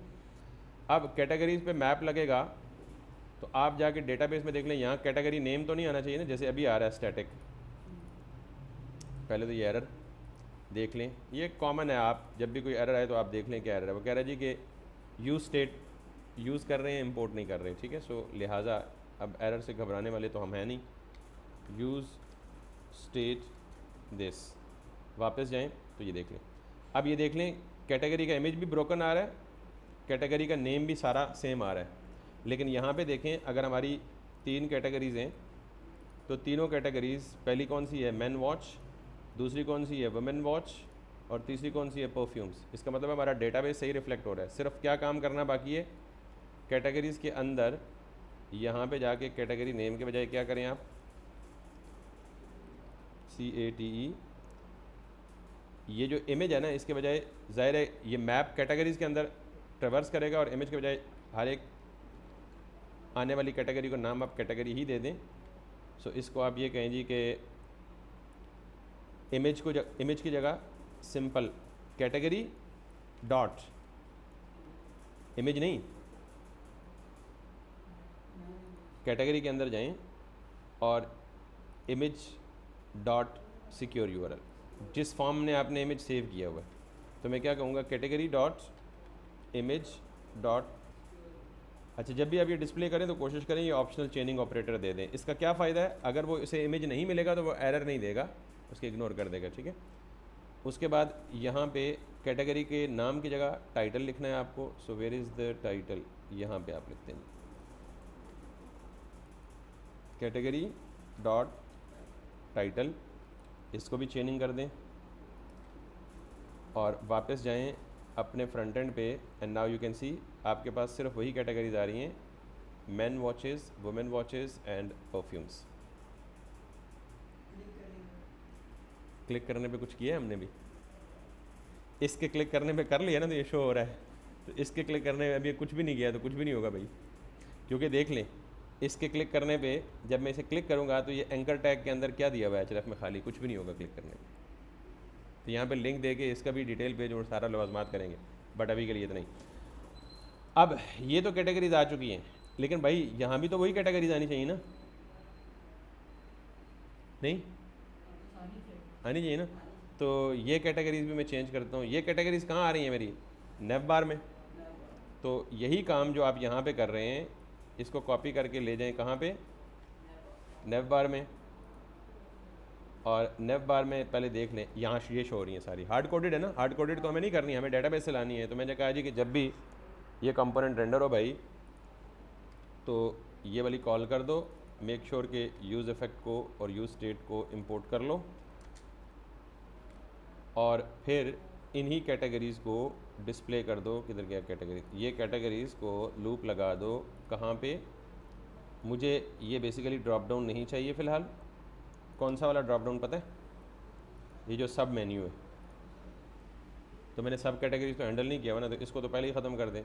अब कैटेगरीज़ पे मैप लगेगा तो आप जाके डेटाबेस में देख लें, यहाँ कैटेगरी नेम तो नहीं आना चाहिए ना, जैसे अभी आ रहा है स्टैटिक। पहले तो ये एरर देख लें, ये कॉमन है, आप जब भी कोई एरर आए तो आप देख लें क्या एरर है। वो कह रहा है जी कि यूज़ स्टेट यूज़ कर रहे हैं, इंपोर्ट नहीं कर रहे, ठीक है। सो लिहाजा अब एरर से घबराने वाले तो हम हैं नहीं। यूज़ स्टेट दिस, वापस जाएं तो ये देख लें। अब ये देख लें कैटेगरी का इमेज भी ब्रोकन आ रहा है, कैटेगरी का नेम भी सारा सेम आ रहा है, लेकिन यहाँ पे देखें अगर हमारी 3 कैटेगरीज़ हैं तो तीनों कैटेगरीज़, पहली कौन सी है, मैन वॉच, दूसरी कौन सी है, वुमेन वॉच, और तीसरी कौन सी है, परफ्यूम्स। इसका मतलब हमारा डेटाबेस सही रिफ्लेक्ट हो रहा है। सिर्फ क्या काम करना बाकी है, कैटेगरीज़ के अंदर यहाँ पे जाके कैटेगरी नेम के बजाय क्या करें आप, CATE, ये जो इमेज है ना इसके बजाय, ज़ाहिर है ये मैप कैटेगरीज़ के अंदर ट्रेवर्स करेगा, और इमेज के बजाय हर एक आने वाली कैटेगरी को नाम आप कैटेगरी ही दे दें। सो इसको आप ये कहें जी कि इमेज की जगह सिंपल कैटेगरी डॉट, इमेज नहीं, कैटेगरी के अंदर जाएं और इमेज डॉट सिक्योर URL, जिस फॉर्म ने आपने इमेज सेव किया हुआ है, तो मैं क्या कहूँगा, कैटेगरी डॉट इमेज डॉट। अच्छा, जब भी आप ये डिस्प्ले करें तो कोशिश करें ये ऑप्शनल चेनिंग ऑपरेटर दे दें। इसका क्या फ़ायदा है, अगर वो इसे इमेज नहीं मिलेगा तो वो एरर नहीं देगा, उसके इग्नोर कर देगा, ठीक है। उसके बाद यहाँ पे कैटेगरी के नाम की जगह टाइटल लिखना है आपको। So where is the title, यहाँ पे आप लिखते हैं कैटेगरी डॉट टाइटल, इसको भी चेनिंग कर दें और वापस जाएं अपने फ्रंट एंड पे, and now you can see आपके पास सिर्फ वही कैटेगरीज आ रही हैं, man watches, women watches and perfumes. Click करने पे कुछ किया है हमने भी, इसके क्लिक करने पे कर लिया ना तो ये शो हो रहा है, तो इसके क्लिक करने में अभी कुछ भी नहीं किया तो कुछ भी नहीं होगा भाई, क्योंकि देख लें इसके क्लिक करने पे जब मैं इसे क्लिक करूँगा तो ये एंकर टैग के अंदर क्या दिया हुआ है, HRF में खाली, कुछ भी नहीं होगा क्लिक करने पे। तो यहाँ पे लिंक दे के इसका भी डिटेल पेज और सारा लवाजमात करेंगे, बट अभी के लिए तो नहीं। अब ये तो कैटेगरीज आ चुकी हैं, लेकिन भाई यहाँ भी तो वही कैटेगरीज आनी चाहिए ना, नहीं आनी चाहिए ना। तो ये कैटेगरीज भी मैं चेंज करता हूँ। ये कैटेगरीज कहाँ आ रही हैं मेरी, नेव बार में। तो यही काम जो आप यहाँ पे कर रहे हैं, इसको कॉपी करके ले जाएं कहाँ पे, नेव बार में। और नेव बार में पहले देख लें, यहाँ ये शो हो रही हैं सारी, हार्ड कोडेड है ना, हार्ड कोडेड तो हमें नहीं करनी, हमें डेटाबेस से लानी है। तो मैंने कहा जी कि जब भी ये कंपोनेंट रेंडर हो भाई, तो ये वाली कॉल कर दो, मेक श्योर के यूज़ इफ़ेक्ट को और यूज़ स्टेट को इंपोर्ट कर लो, और फिर इन्हीं कैटेगरीज़ को डिस्प्ले कर दो। किधर गया कैटेगरी, ये कैटेगरीज़ को लूप लगा दो कहाँ पे, मुझे ये बेसिकली ड्रॉप डाउन नहीं चाहिए फ़िलहाल। कौन सा वाला ड्रॉप डाउन पता है, ये जो सब मेन्यू है, तो मैंने सब कैटेगरीज़ को हैंडल नहीं किया हुआ ना, तो इसको तो पहले ही ख़त्म कर दें।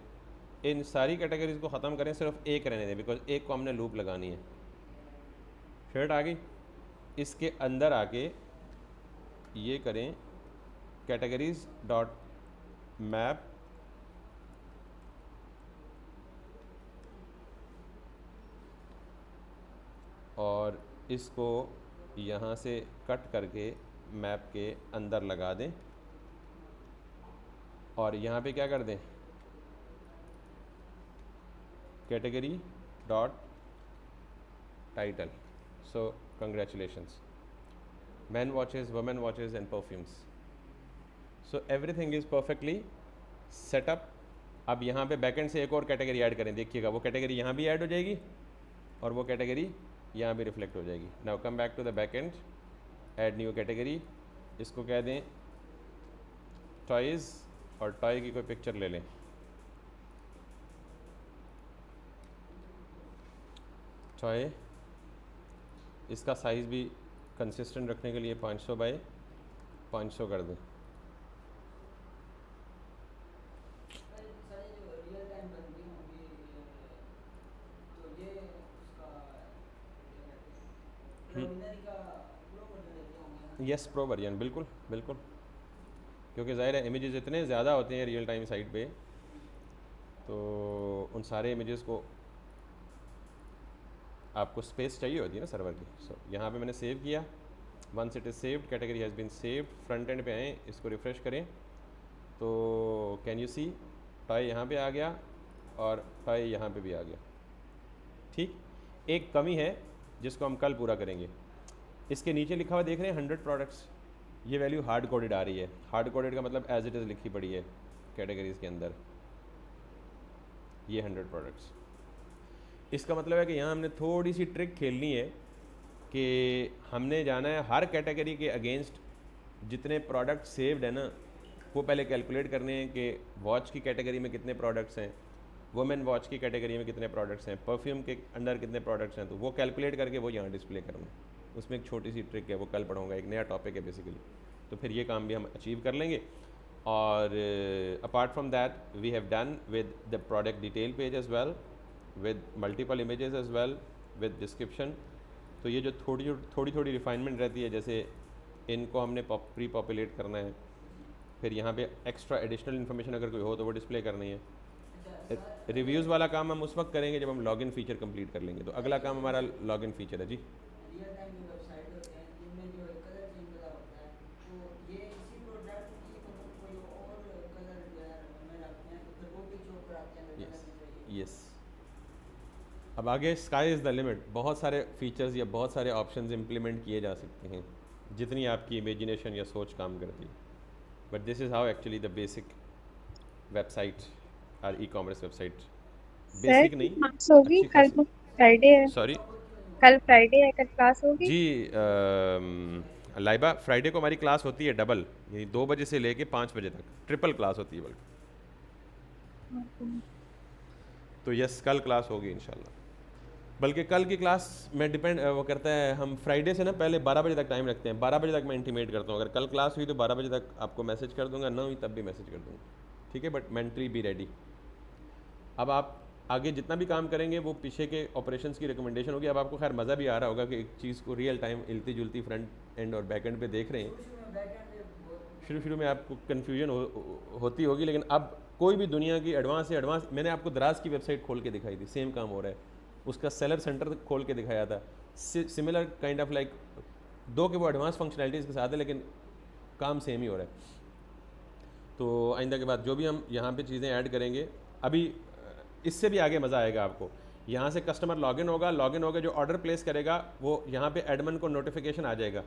इन सारी कैटेगरीज़ को ख़त्म करें, सिर्फ एक रहने दें, बिकॉज एक को हमने लूप लगानी है। शर्ट आ गई, इसके अंदर आके ये करें कैटेगरीज डॉट मैप और इसको यहाँ से कट करके मैप के अंदर लगा दें, और यहाँ पे क्या कर दें, category dot title. So congratulations, man watches, women watches and perfumes. So everything is perfectly setup. अब यहाँ पे बैकएंड से एक और कैटेगरी ऐड करें, देखिएगा वो कैटेगरी यहाँ भी ऐड हो जाएगी और वो कैटेगरी यहाँ भी रिफ्लेक्ट हो जाएगी। Now come back to the backend, add new category, इसको कह दें टॉयज़, और टॉय की कोई पिक्चर ले लें, टॉय, इसका साइज़ भी कंसिस्टेंट रखने के लिए 500 बाय 500 कर दें। सर सर ये जो रियल टाइम बनती होंगी तो ये उसका क्या कहते हैं प्रीलिमिनरी का प्रो वर्जन लेते होंगे ना? यस, प्रो वर्जन, बिल्कुल बिल्कुल, क्योंकि ज़ाहिर है इमेजेस इतने ज़्यादा होते हैं रियल टाइम साइट पे, तो उन सारे इमेजेस को आपको स्पेस चाहिए होती है ना सर्वर की। सो यहाँ पे मैंने सेव किया, once it is saved, category has been saved, front end पे आएँ, इसको रिफ़्रेश करें तो कैन यू सी टाई यहाँ पे आ गया और टाई यहाँ पे भी आ गया। ठीक, एक कमी है जिसको हम कल पूरा करेंगे। इसके नीचे लिखा हुआ देख रहे हैं 100 प्रोडक्ट्स, ये वैल्यू हार्ड कोडेड आ रही है। हार्ड कोडेड का मतलब एज इट इज़ लिखी पड़ी है कैटेगरीज़ के अंदर, ये 100 प्रोडक्ट्स। इसका मतलब है कि यहाँ हमने थोड़ी सी ट्रिक खेलनी है कि हमने जाना है हर कैटेगरी के अगेंस्ट जितने प्रोडक्ट सेव्ड है ना, वो पहले कैलकुलेट करने हैं कि वॉच की कैटेगरी में कितने प्रोडक्ट्स हैं, वुमेन वॉच की कैटेगरी में कितने प्रोडक्ट्स हैं, परफ्यूम के अंडर कितने प्रोडक्ट्स हैं, तो वो कैलकुलेट करके वो यहाँ डिस्प्ले करना है। उसमें एक छोटी सी ट्रिक है, वो कल पढ़ाऊँगा, एक नया टॉपिक है बेसिकली। तो फिर ये काम भी हम अचीव कर लेंगे। और apart from that we have done with the product detail page as well, with multiple images as well, with description. तो ये जो थोड़ी थोड़ी रिफाइनमेंट रहती है, जैसे इनको हमने प्री पॉपुलेट करना है, फिर यहाँ पे एक्स्ट्रा एडिशनल इन्फॉर्मेशन अगर कोई हो तो वो डिस्प्ले करनी है। अच्छा सर रिव्यूज़ वाला काम हम उस वक्त करेंगे जब हम लॉगिन फीचर कंप्लीट कर लेंगे। तो अगला काम हमारा लॉगिन फीचर है जी। रियल टाइम जो वेबसाइट होते हैं जिनमें जो कलर चेंज वाला होता है, तो ये इसी प्रोडक्ट की मतलब कोई और कलर जो है में रखते हैं तो फिर वो भी शो कराते हैं अगर कलर में चाहिए। यस, अब आगे स्काई इज़ द लिमिट, बहुत सारे फीचर्स या बहुत सारे ऑप्शंस इंप्लीमेंट किए जा सकते हैं जितनी आपकी इमेजिनेशन या सोच काम करती है। But this is how actually the basic website और e commerce website, sir basic नहीं क्लास होगी अच्छी कल? खासी। तो फ्राइडे है। सॉरी कल फ्राइडे है, कल क्लास होगी? जी, लाइबा फ्राइडे को हमारी क्लास होती है डबल, यानी 2 बजे से लेके 5 बजे तक ट्रिपल क्लास होती है बल्कि। तो यस, कल क्लास होगी इंशाल्लाह। बल्कि कल की क्लास में डिपेंड वो करता है, हम फ्राइडे से ना पहले 12 बजे तक टाइम रखते हैं। 12 बजे तक मैं इंटीमेट करता हूँ, अगर कल क्लास हुई तो 12 बजे तक आपको मैसेज कर दूंगा, ना हुई तब भी मैसेज कर दूंगा, ठीक है। But mentally be ready. अब आप आगे जितना भी काम करेंगे वो पीछे के ऑपरेशंस की रिकमेंडेशन होगी। अब आपको खैर मज़ा भी आ रहा होगा कि एक चीज़ को रियल टाइम हिलती जुलती फ्रंट एंड और बैक एंड पे देख रहे हैं। शुरू में आपको कन्फ्यूजन होती होगी, लेकिन अब कोई भी दुनिया की एडवांस से एडवांस, मैंने आपको दराज की वेबसाइट खोल के दिखाई थी, सेम काम हो रहा है। उसका सेलर सेंटर खोल के दिखाया था, सिमिलर काइंड ऑफ लाइक, दो के वो एडवांस फंक्शनैलिटीज़ के साथ है लेकिन काम सेम ही हो रहा है। तो आइंदा के बाद जो भी हम यहाँ पे चीज़ें ऐड करेंगे, अभी इससे भी आगे मज़ा आएगा आपको। यहाँ से कस्टमर लॉगिन होगा, जो ऑर्डर प्लेस करेगा वो यहाँ पे एडमिन को नोटिफिकेशन आ जाएगा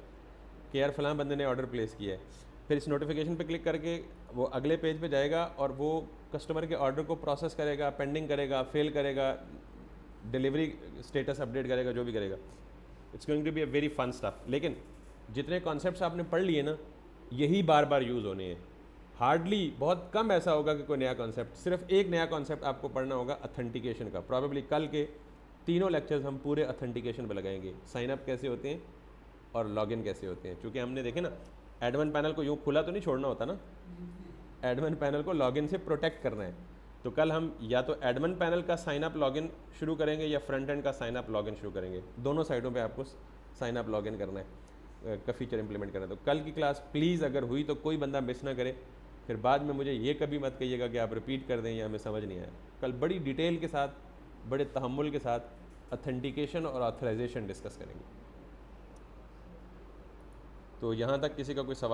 कि यार फलां बंदे ने ऑर्डर प्लेस किया है। फिर इस नोटिफिकेशन पे क्लिक करके वो अगले पेज पे जाएगा और वो कस्टमर के ऑर्डर को प्रोसेस करेगा, पेंडिंग करेगा, फेल करेगा, डिलीवरी स्टेटस अपडेट करेगा, जो भी करेगा। It's going to be a very fun stuff. लेकिन जितने कॉन्सेप्ट्स आपने पढ़ लिए ना, यही बार बार यूज़ होने हैं। हार्डली बहुत कम ऐसा होगा कि कोई नया कॉन्सेप्ट, सिर्फ एक नया कॉन्सेप्ट आपको पढ़ना होगा ऑथेंटिकेशन का। प्रॉबेबली कल के तीनों लेक्चर्स हम पूरे ऑथेंटिकेशन पे लगाएंगे, साइन अप कैसे होते हैं और लॉगिन कैसे होते हैं। क्योंकि हमने देखे ना, एडमिन पैनल को यूँ खुला तो नहीं छोड़ना होता ना, एडमिन पैनल को लॉगिन से प्रोटेक्ट करना है। तो कल हम या तो एडमिन पैनल का साइन अप लॉगिन शुरू करेंगे या फ्रंट एंड का साइन अप लॉगिन शुरू करेंगे। दोनों साइडों पे आपको साइन अप लॉगिन करना है, का फीचर इंप्लीमेंट करना है। तो कल की क्लास प्लीज़ अगर हुई तो कोई बंदा मिस ना करे, फिर बाद में मुझे ये कभी मत कहिएगा कि आप रिपीट कर दें या हमें समझ नहीं आया। कल बड़ी डिटेल के साथ, बड़े तहम्मुल के साथ ऑथेंटिकेशन और ऑथराइजेशन डिस्कस करेंगे। तो यहाँ तक किसी का कोई सवाल